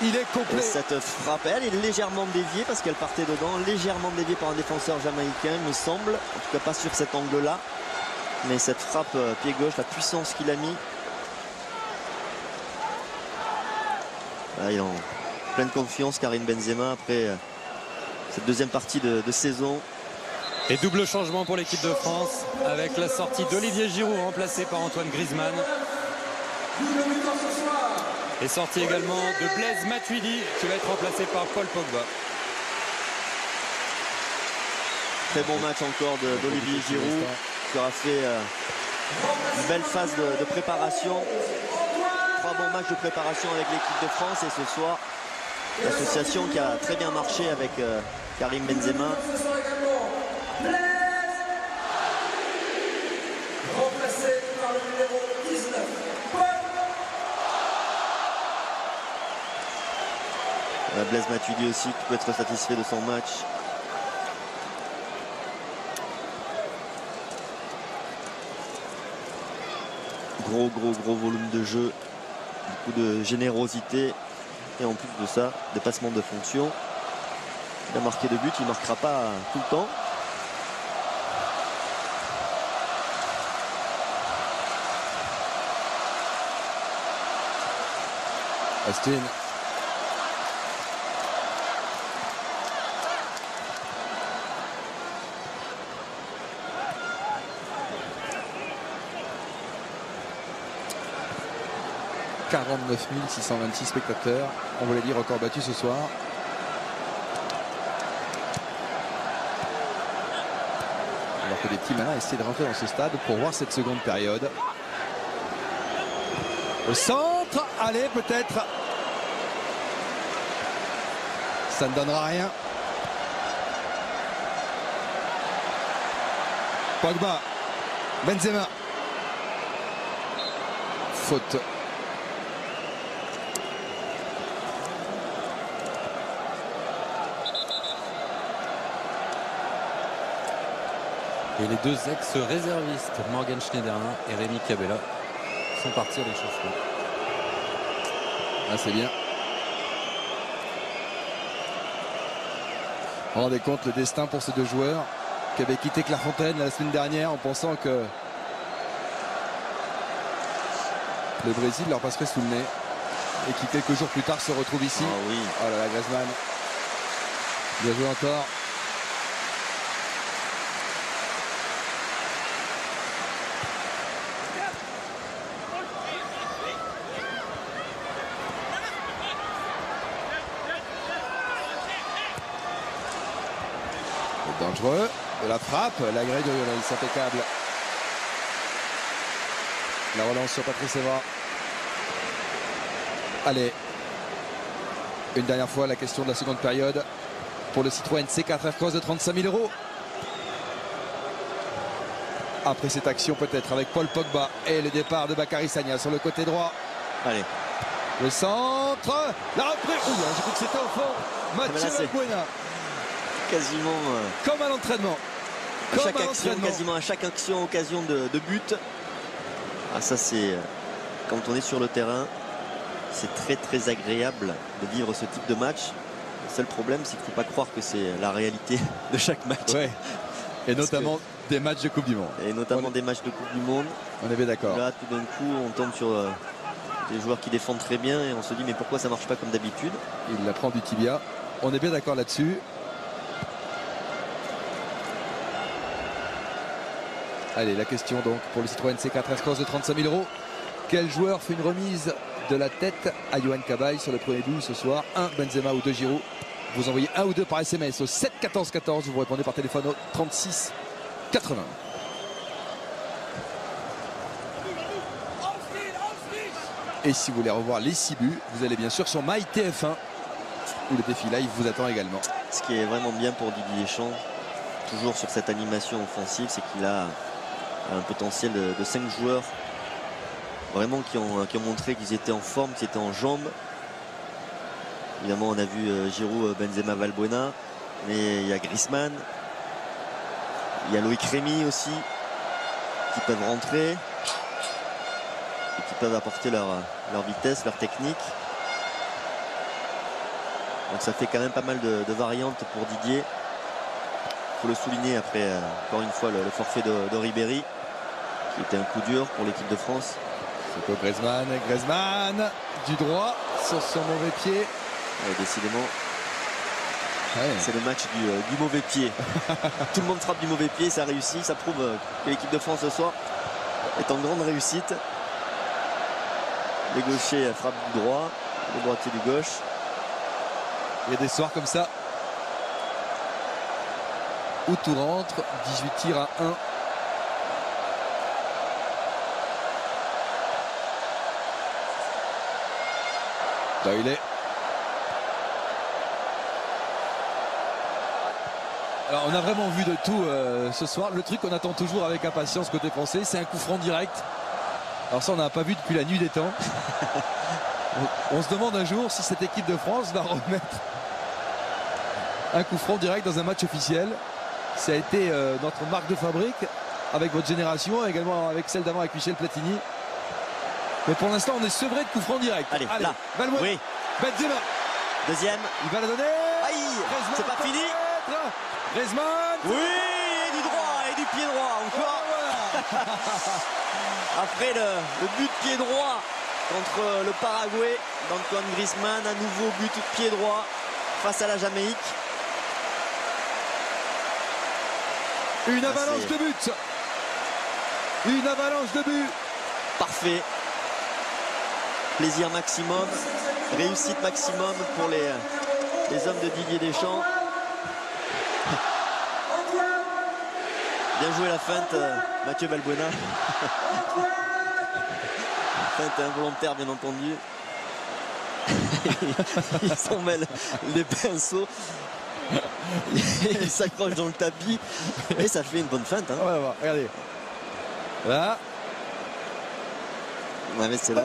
Il est complet. Et cette frappe, elle est légèrement déviée parce qu'elle partait dedans, légèrement déviée par un défenseur jamaïcain, il me semble. En tout cas, pas sur cet angle-là. Mais cette frappe pied gauche, la puissance qu'il a mis. Là, il est en pleine confiance, Karim Benzema, après cette deuxième partie de saison. Et double changement pour l'équipe de France avec la sortie d'Olivier Giroud remplacé par Antoine Griezmann. Et sortie également de Blaise Matuidi qui va être remplacé par Paul Pogba. Très bon match encore d'Olivier Giroud qui aura fait une belle phase de préparation. 3 bons matchs de préparation avec l'équipe de France et ce soir, l'association qui a très bien marché avec Karim Benzema. Blaise Matuidi aussi qui peut être satisfait de son match. Gros volume de jeu, beaucoup de générosité et en plus de ça, dépassement de fonction. Il a marqué 2 buts, il ne marquera pas tout le temps. Austin. « 49 626 spectateurs. On voulait dire record battu ce soir. Alors que des petits malins essaient de rentrer dans ce stade pour voir cette seconde période. Au centre, allez peut-être. Ça ne donnera rien. Pogba, Benzema. Faute. Et les deux ex-réservistes, Morgan Schneiderlin et Rémi Cabella, sont partis à l'échauffement. Ah, c'est bien. Vous vous rendez compte le destin pour ces deux joueurs qui avaient quitté Clairefontaine la semaine dernière en pensant que le Brésil leur passerait sous le nez et qui quelques jours plus tard se retrouvent ici. Ah oui. Oh là là, Griezmann. Bien joué encore. Dangereux, de la frappe, la grille de Lloris, impeccable. La relance sur Patrice Evra. Allez, une dernière fois la question de la seconde période pour le Citroën C4 F-Cross de 35 000 €. Après cette action peut-être avec Paul Pogba et le départ de Bakary Sagna sur le côté droit. Allez. Le centre, la reprise. Ouh, j'ai cru que c'était au fond. Mathieu Valbuena. Quasiment comme à l'entraînement. Quasiment à chaque action, occasion de but. Ah, ça c'est quand on est sur le terrain, c'est très agréable de vivre ce type de match. Le seul problème, c'est qu'il ne faut pas croire que c'est la réalité de chaque match. Ouais. Et notamment des matchs de Coupe du Monde. Et notamment des matchs de Coupe du Monde. On est bien d'accord. Là, tout d'un coup, on tombe sur des joueurs qui défendent très bien et on se dit mais pourquoi ça marche pas comme d'habitude? Il la prend du tibia. On est bien d'accord là-dessus. Allez, la question donc pour le Citroën C4 S-Cross de 35 000 €. Quel joueur fait une remise de la tête à Yohan Cabaye sur le premier but ce soir? 1 Benzema ou 2 Giroud. Vous envoyez 1 ou 2 par SMS au 7 14 14. Vous répondez par téléphone au 36 80. Et si vous voulez revoir les 6 buts, vous allez bien sûr sur MyTF1 où le défi live vous attend également. Ce qui est vraiment bien pour Didier Deschamps, toujours sur cette animation offensive, c'est qu'il a un potentiel de 5 joueurs vraiment qui ont montré qu'ils étaient en forme, qu'ils étaient en jambes. Évidemment, on a vu Giroud, Benzema, Valbuena, mais il y a Griezmann, il y a Loïc Rémy aussi qui peuvent rentrer et qui peuvent apporter leur vitesse, leur technique. Donc ça fait quand même pas mal de variantes pour Didier. Il faut le souligner après, encore une fois, le forfait de Ribéry, qui était un coup dur pour l'équipe de France. C'est pour Griezmann. Griezmann du droit sur son mauvais pied. Ouais, décidément, ouais. C'est le match du mauvais pied. Tout le monde frappe du mauvais pied, ça réussit. Ça prouve que l'équipe de France ce soir est en grande réussite. Les gauchers frappent du droit, les droitiers du gauche. Il y a des soirs comme ça où tout rentre. 18 tirs à 1. Doyle. Alors on a vraiment vu de tout ce soir. Le truc qu'on attend toujours avec impatience côté français, c'est un coup franc direct. Alors ça on n'a pas vu depuis la nuit des temps. On se demande un jour si cette équipe de France va remettre un coup franc direct dans un match officiel. Ça a été notre marque de fabrique avec votre génération, également avec celle d'avant avec Michel Platini. Mais pour l'instant on est sevré de coup franc direct. Allez, là. Valbuena. Oui. Benzema. Deuxième. Il va la donner. Aïe, c'est pas fini. Griezmann. Oui, et du droit et du pied droit encore. Après le but pied droit contre le Paraguay d'Antoine Griezmann, un nouveau but pied droit face à la Jamaïque. Une avalanche de buts. Une avalanche de buts. Parfait. Plaisir maximum, réussite maximum pour les hommes de Didier Deschamps. Bien joué la feinte, Mathieu Valbuena. Feinte involontaire bien entendu. Il s'en mêle les pinceaux. Il s'accroche dans le tapis et ça fait une bonne feinte. Hein. Ouais, regardez. Là. Ouais, mais c'est là.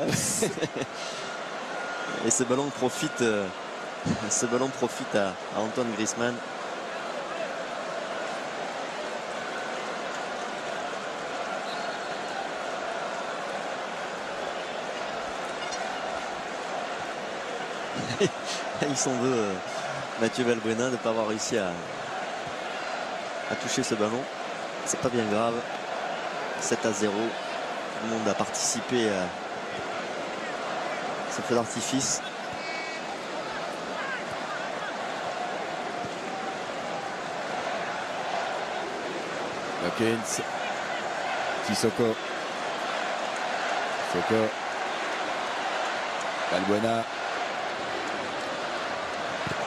Et ce ballon profite à Antoine Griezmann. Il s'en veut Mathieu Valbuena de ne pas avoir réussi à toucher ce ballon. C'est pas bien grave. 7-0. Tout le monde a participé à ce feu d'artifice. Hawkins. Sissoko. Sissoko. Valbuena.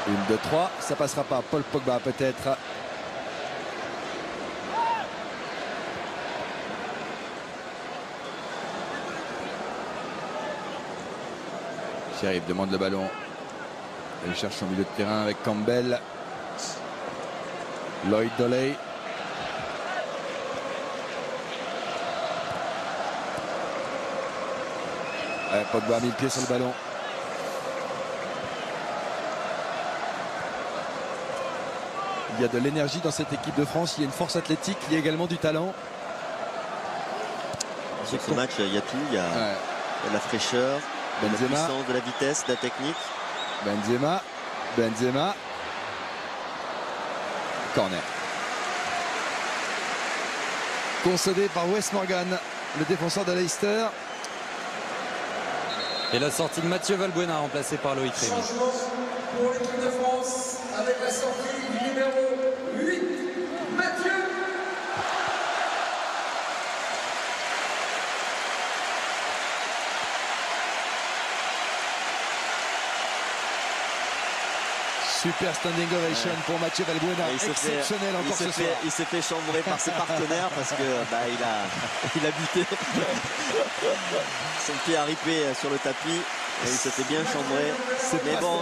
1, 2, 3. Ça passera pas. Paul Pogba peut-être. Sheriff demande le ballon. Il cherche son milieu de terrain avec Campbell. Lloyd Doyle. Pogba a mis le pied sur le ballon. Il y a de l'énergie dans cette équipe de France. Il y a une force athlétique. Il y a également du talent. Sur ce match, il y a tout. Il y a de la fraîcheur, de la puissance, de la vitesse, de la technique. Benzema. Corner. Concédé par Wes Morgan, le défenseur de Leicester. Et la sortie de Mathieu Valbuena remplacé par Loïc Rémy. Changement pour l'équipe de France avec la sortie du numéro 8, Mathieu. Super standing ovation pour Mathieu Valbuena. Exceptionnel encore ce soir. Il s'est fait chambrer par ses partenaires parce que il a buté. Son pied a ripé sur le tapis et il s'est fait bien chambrer. Mais bon,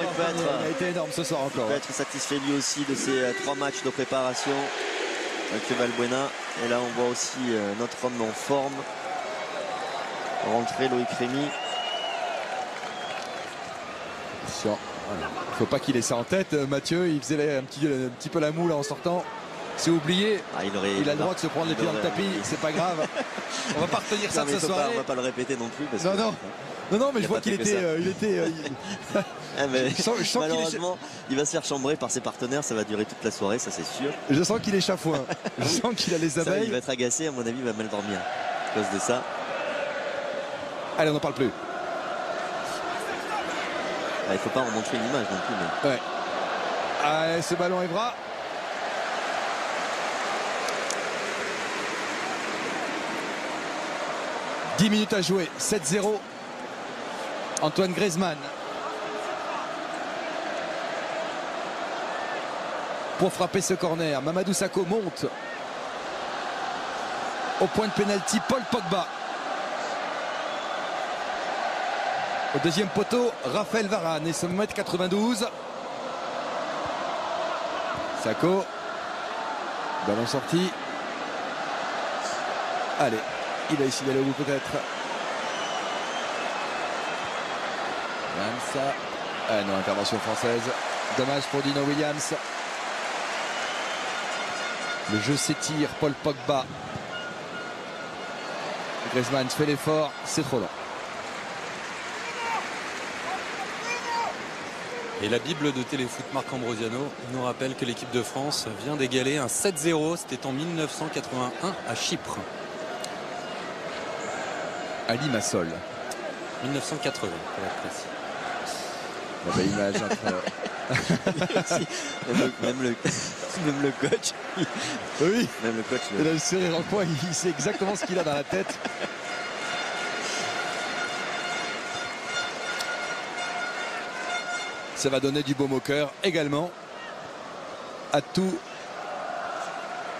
il a été énorme ce soir encore. Il peut être satisfait lui aussi de ces 3 matchs de préparation. Mathieu Valbuena. Et là, on voit aussi notre homme en forme. Rentrer Loïc Rémy. Il ne faut pas qu'il ait ça en tête. Mathieu, il faisait un petit peu la moule en sortant. C'est oublié. Il a le droit de se prendre les pieds dans le tapis. C'est pas grave. On va pas retenir ça de ce soir. On va pas le répéter non plus. Parce non, mais je vois qu'il était. Malheureusement, il va se faire chambrer par ses partenaires. Ça va durer toute la soirée, ça c'est sûr. Je sens qu'il est chafouin. Je sens qu'il a les abeilles. Il va être agacé. À mon avis, il va mal dormir à cause de ça. Allez, on n'en parle plus. Il ne faut pas en montrer une image non plus. Mais... Ouais. Allez, ce ballon Evra. « 10 minutes à jouer, 7-0. Antoine Griezmann. Pour frapper ce corner, Mamadou Sakho monte. Au point de pénalty, Paul Pogba. Au deuxième poteau, Raphaël Varane et 1m92. Sako. Ballon sorti. Allez, il va essayer d'aller au bout peut-être. Williams. Ah non, intervention française. Dommage pour Dino Williams. Le jeu s'étire, Paul Pogba. Griezmann fait l'effort, c'est trop long. Et la Bible de Téléfoot, Marc Ambrosiano, nous rappelle que l'équipe de France vient d'égaler un 7-0. C'était en 1981 à Chypre. À Limassol. 1980, pour être précis. La belle image entre... même le coach. Oui. Même le coach. Il a le sourire en coin, il sait exactement ce qu'il a dans la tête. Ça va donner du baume au cœur également à tous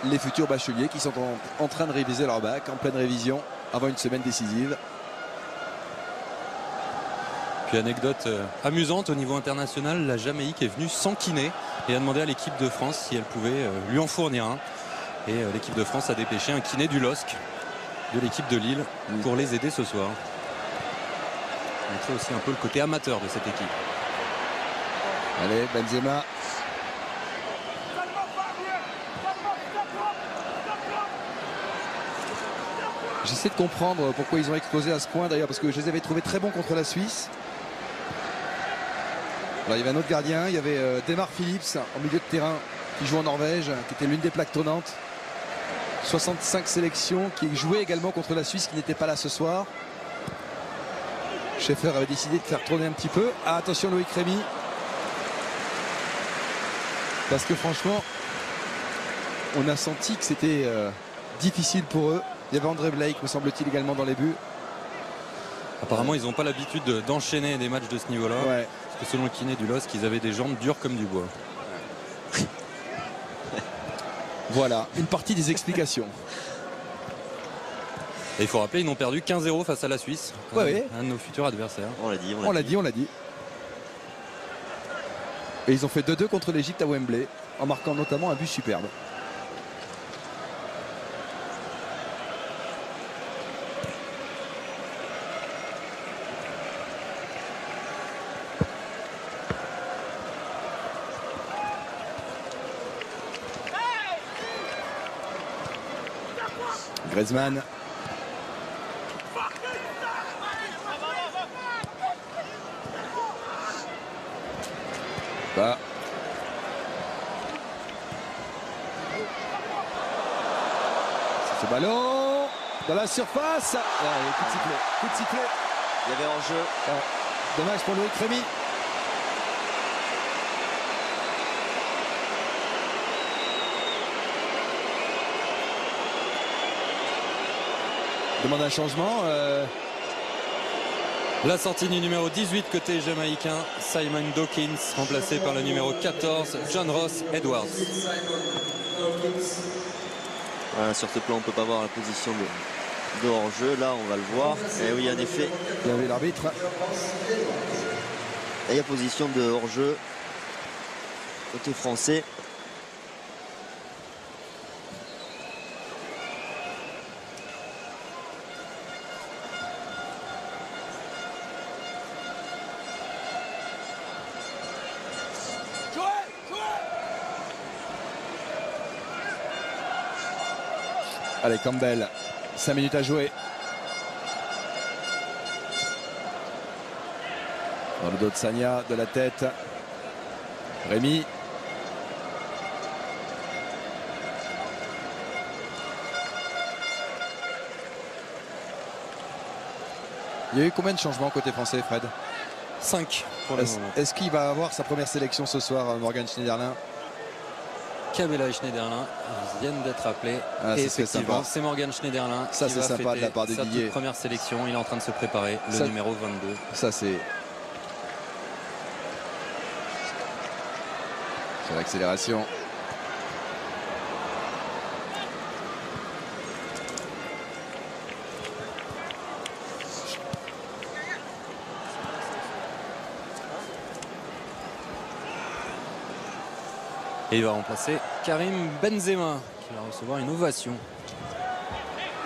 les futurs bacheliers qui sont en train de réviser leur bac, en pleine révision avant une semaine décisive. Puis anecdote amusante au niveau international, la Jamaïque est venue sans kiné et a demandé à l'équipe de France si elle pouvait lui en fournir un. Et l'équipe de France a dépêché un kiné du LOSC de l'équipe de Lille pour les aider ce soir. Donc c'est aussi un peu le côté amateur de cette équipe. Allez, Benzema. J'essaie de comprendre pourquoi ils ont explosé à ce point d'ailleurs, parce que je les avais trouvés très bons contre la Suisse. Alors, il y avait un autre gardien, il y avait Demar Phillips en milieu de terrain qui joue en Norvège, qui était l'une des plaques tournantes. 65 sélections, qui jouait également contre la Suisse qui n'était pas là ce soir. Schaeffer avait décidé de faire tourner un petit peu. Ah, attention Loïc Rémy. Parce que franchement, on a senti que c'était difficile pour eux. Il y avait André Blake, me semble-t-il, également dans les buts. Apparemment, ils n'ont pas l'habitude d'enchaîner des matchs de ce niveau-là. Ouais. Parce que selon le kiné du LOSC, ils avaient des jambes dures comme du bois. Voilà, une partie des explications. Et il faut rappeler, ils n'ont perdu 15-0 face à la Suisse. Ouais. Un de nos futurs adversaires. On l'a dit. On l'a dit. Et ils ont fait 2-2 contre l'Égypte à Wembley, en marquant notamment un but superbe. Griezmann. Bah. Ce ballon dans la surface. Coup de sifflet. Il y avait hors-jeu. Dommage pour Loïc Rémy. Demande un changement. La sortie du numéro 18 côté jamaïcain, Simon Dawkins, remplacé par le numéro 14, John Ross Edwards. Voilà, sur ce plan, on ne peut pas voir la position de hors-jeu. Là, on va le voir. Et oui, en effet. Il y avait l'arbitre. Il y a position de hors-jeu côté français. Allez, Campbell, 5 minutes à jouer. Dans le dos de Sagna, de la tête. Rémy. Il y a eu combien de changements côté français, Fred? 5 pour le moment. Est-ce qu'il va avoir sa première sélection ce soir, Morgan Schneiderlin? Kabela et Schneiderlin viennent d'être appelés. Et effectivement, c'est Morgan Schneiderlin ça, qui c'est va sympa de la fêter part de sa Didier. toute première sélection. Il est en train de se préparer, le numéro 22. Ça, c'est l'accélération. Et il va remplacer Karim Benzema qui va recevoir une ovation.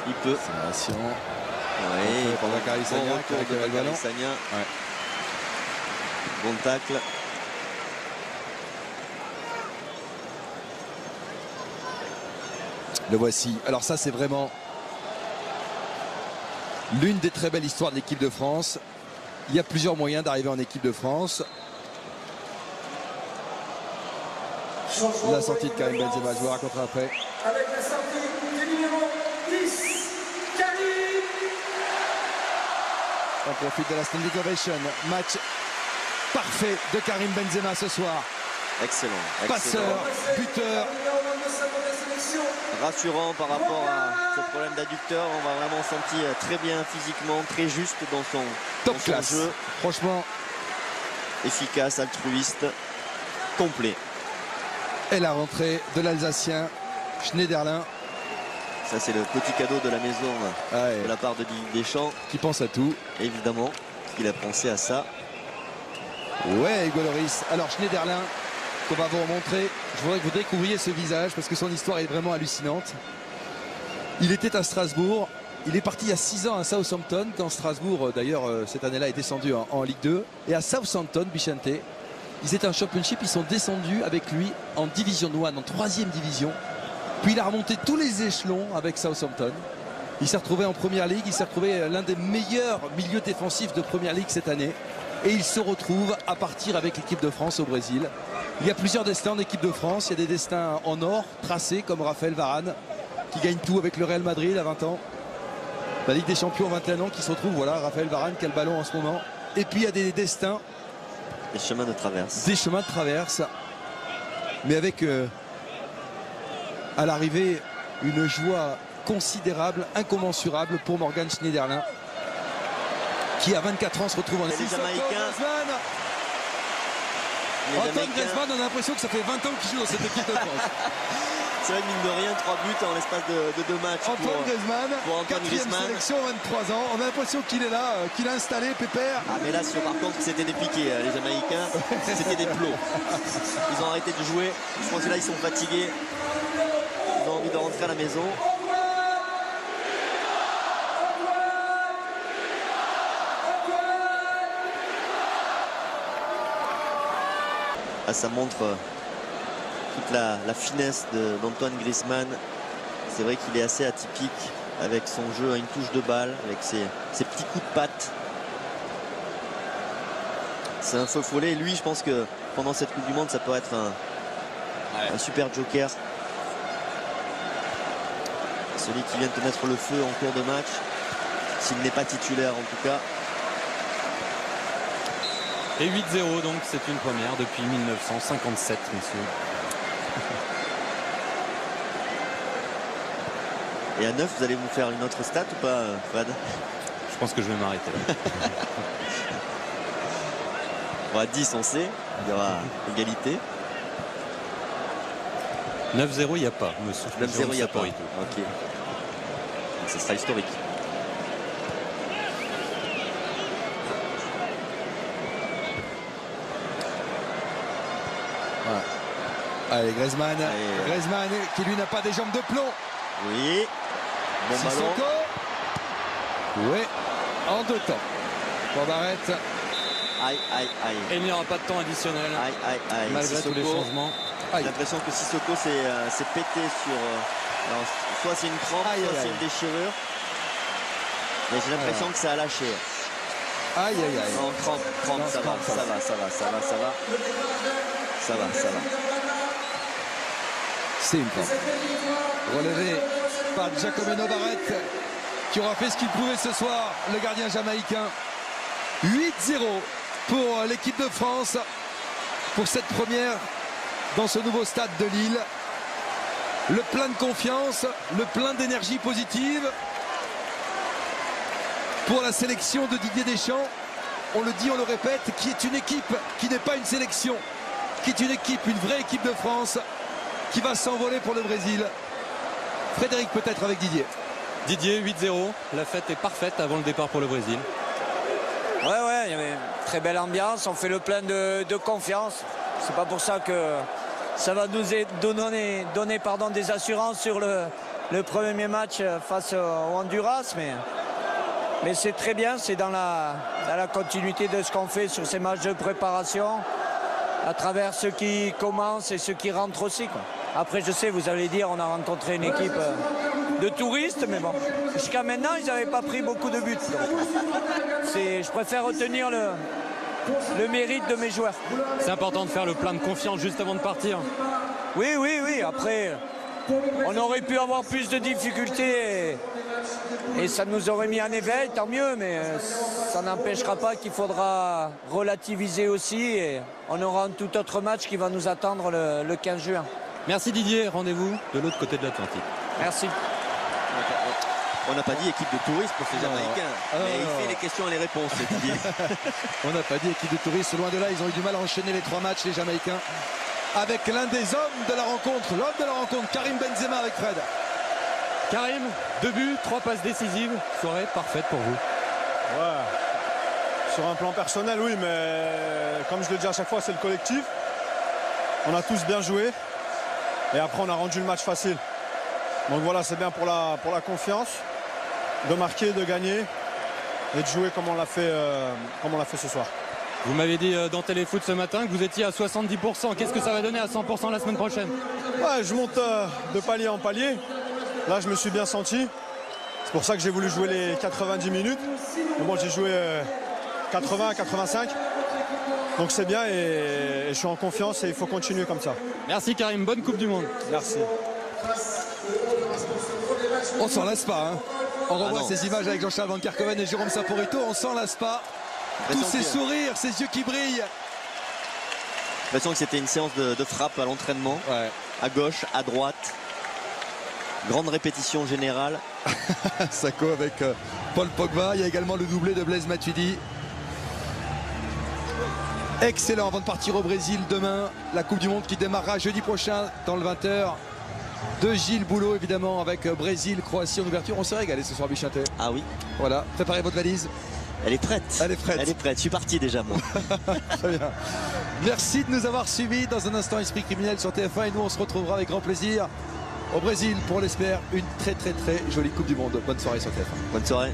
Il peut. Accélération. Oui, pour Bakary Sagna, bon qui retour de récupère le Bakary ballon. Sagna. Ouais. Bon tacle. Le voici. Alors ça, c'est vraiment l'une des très belles histoires de l'équipe de France. Il y a plusieurs moyens d'arriver en équipe de France. La sortie de Karim Benzema, je vous raconterai après. Avec la sortie du numéro 10, Karim. On profite de la standing ovation. Match parfait de Karim Benzema ce soir. Excellent. Passeur, buteur. Rassurant par rapport à ce problème d'adducteur. On va vraiment sentir très bien physiquement, très juste dans son, Top dans son classe. jeu. Franchement, Efficace, altruiste, complet. et la rentrée de l'Alsacien Schneiderlin. Ça, c'est le petit cadeau de la maison Ouais, de la part de Didier Deschamps. qui pense à tout. Évidemment, il a pensé à ça. Ouais, Hugo Lloris. Alors Schneiderlin, qu'on va vous remontrer. Je voudrais que vous découvriez ce visage parce que son histoire est vraiment hallucinante. Il était à Strasbourg. Il est parti il y a 6 ans à Southampton, quand Strasbourg, d'ailleurs, cette année-là, est descendu en Ligue 2. Et à Southampton, Bichente, ils étaient en Championship. Ils sont descendus avec lui en Division 1, en 3e division. Puis il a remonté tous les échelons avec Southampton. Il s'est retrouvé en Première Ligue. Il s'est retrouvé l'un des meilleurs milieux défensifs de Première Ligue cette année. Et il se retrouve à partir avec l'équipe de France au Brésil. Il y a plusieurs destins en équipe de France. Il y a des destins en or tracés comme Raphaël Varane qui gagne tout avec le Real Madrid à 20 ans. La Ligue des Champions à 21 ans qui se retrouve, voilà, Raphaël Varane qui a le ballon en ce moment. Et puis il y a des destins, Des chemins de traverse. des chemins de traverse. Mais avec à l'arrivée une joie considérable, incommensurable pour Morgan Schneiderlin qui à 24 ans se retrouve en Et les Jamaïcains. Les Antoine Jamaïcains. Griezmann, on a l'impression que ça fait 20 ans qu'il joue dans cette équipe de France. C'est vrai, mine de rien, 3 buts en l'espace de 2 matchs. Antoine Griezmann, pour Antoine 4e Griezmann. sélection, 23 ans. On a l'impression qu'il est là, qu'il a installé Pépère. Ah, mais là, par contre, c'était des piquets, les Jamaïcains. C'était des plots. Ils ont arrêté de jouer. Je pense que là, ils sont fatigués. Ils ont envie de rentrer à la maison. Ah, ça montre toute la finesse d'Antoine Griezmann. C'est vrai qu'il est assez atypique avec son jeu à une touche de balle, avec ses petits coups de patte. C'est un feu follet. Lui, je pense que pendant cette Coupe du Monde, ça peut être un super joker. Celui qui vient de te mettre le feu en cours de match, s'il n'est pas titulaire en tout cas. Et 8-0, donc c'est une première depuis 1957, messieurs. Et à 9, vous allez vous faire une autre stat ou pas, Fred? Je pense que je vais m'arrêter là. Bon, à 10, on sait, il y aura égalité. 9-0, il n'y a pas, monsieur. 9-0, il n'y a pas. Saporito. Ok. Donc, ce sera historique. Allez, Griezmann. Allez. Griezmann qui lui n'a pas des jambes de plomb. Oui. Bon ballon. Sissoko. Oui, en 2 temps. Pour Barrett. Aïe, aïe, aïe. Et il n'y aura pas de temps additionnel, Aïe, aïe, aïe. malgré tous les Sissoko, changements. j'ai l'impression que Sissoko s'est pété sur... alors, soit c'est une crampe, Aïe, soit aïe, c'est aïe. une déchirure. Mais j'ai l'impression que ça a lâché. Aïe, aïe, aïe. Non, crampe, Non, ça va, crampe, ça va, ça va, ça va, ça va. Ça va, ça va. C'est une crampe. Relevé par Giacomino Barrett qui aura fait ce qu'il pouvait ce soir, le gardien jamaïcain. 8-0 pour l'équipe de France pour cette première dans ce nouveau stade de Lille. Le plein de confiance, le plein d'énergie positive pour la sélection de Didier Deschamps. On le dit, on le répète, qui est une équipe, qui n'est pas une sélection, qui est une équipe, une vraie équipe de France qui va s'envoler pour le Brésil. Frédéric peut-être avec Didier. Didier, 8-0. La fête est parfaite avant le départ pour le Brésil. Ouais, il y avait une très belle ambiance. On fait le plein de confiance. C'est pas pour ça que ça va nous donner des assurances sur le premier match face au Honduras. Mais c'est très bien, c'est dans la continuité de ce qu'on fait sur ces matchs de préparation, à travers ceux qui commencent et ceux qui rentrent aussi, quoi. Après, je sais, vous allez dire, on a rencontré une équipe de touristes, mais bon, jusqu'à maintenant, ils n'avaient pas pris beaucoup de buts. Je préfère retenir le mérite de mes joueurs. C'est important de faire le plein de confiance juste avant de partir. Oui, après, on aurait pu avoir plus de difficultés et ça nous aurait mis en éveil, tant mieux, mais ça n'empêchera pas qu'il faudra relativiser aussi et on aura un tout autre match qui va nous attendre le 15 juin. Merci Didier, rendez-vous de l'autre côté de l'Atlantique. Merci. On n'a pas dit équipe de touristes pour ces Jamaïcains, mais il fait les questions et les réponses, Didier. On n'a pas dit équipe de touristes, loin de là, ils ont eu du mal à enchaîner les 3 matchs, les Jamaïcains, avec l'un des hommes de la rencontre, Karim Benzema avec Fred. Karim, 2 buts, 3 passes décisives, soirée parfaite pour vous. Ouais, sur un plan personnel, oui, mais comme je le dis à chaque fois, c'est le collectif. On a tous bien joué et après on a rendu le match facile. Donc voilà, c'est bien pour la confiance de marquer, de gagner et de jouer comme on l'a fait ce soir. Vous m'avez dit dans Téléfoot ce matin que vous étiez à 70%. Qu'est-ce que ça va donner à 100% la semaine prochaine? Ouais, je monte de palier en palier. Là, je me suis bien senti. C'est pour ça que j'ai voulu jouer les 90 minutes. Mais bon, j'ai joué 80, 85. Donc c'est bien et je suis en confiance et il faut continuer comme ça. Merci Karim, bonne Coupe du Monde. Merci. On s'en lasse pas, hein. On revoit ces images avec Jean-Charles Van Kerkhoven et Jérôme Saporito, on s'en lasse pas. Tous ces sourires, ces yeux qui brillent. J'ai l'impression que c'était une séance de frappe à l'entraînement. Ouais. À gauche, à droite. Grande répétition générale. Sako avec Paul Pogba. Il y a également le doublé de Blaise Matuidi. Excellent avant de partir au Brésil demain. La Coupe du Monde qui démarrera jeudi prochain dans le 20h. De Gilles Boulot évidemment avec Brésil, Croatie en ouverture. On s'est régalé ce soir, Bichinté. Ah oui. Voilà, préparez votre valise. Elle est prête. Elle est prête. Elle est prête. Je suis parti déjà, moi. Très bien. Merci de nous avoir suivis. Dans un instant, Esprit criminel sur TF1 et nous on se retrouvera avec grand plaisir au Brésil pour l'espère une très jolie Coupe du Monde. Bonne soirée sur TF1. Bonne soirée.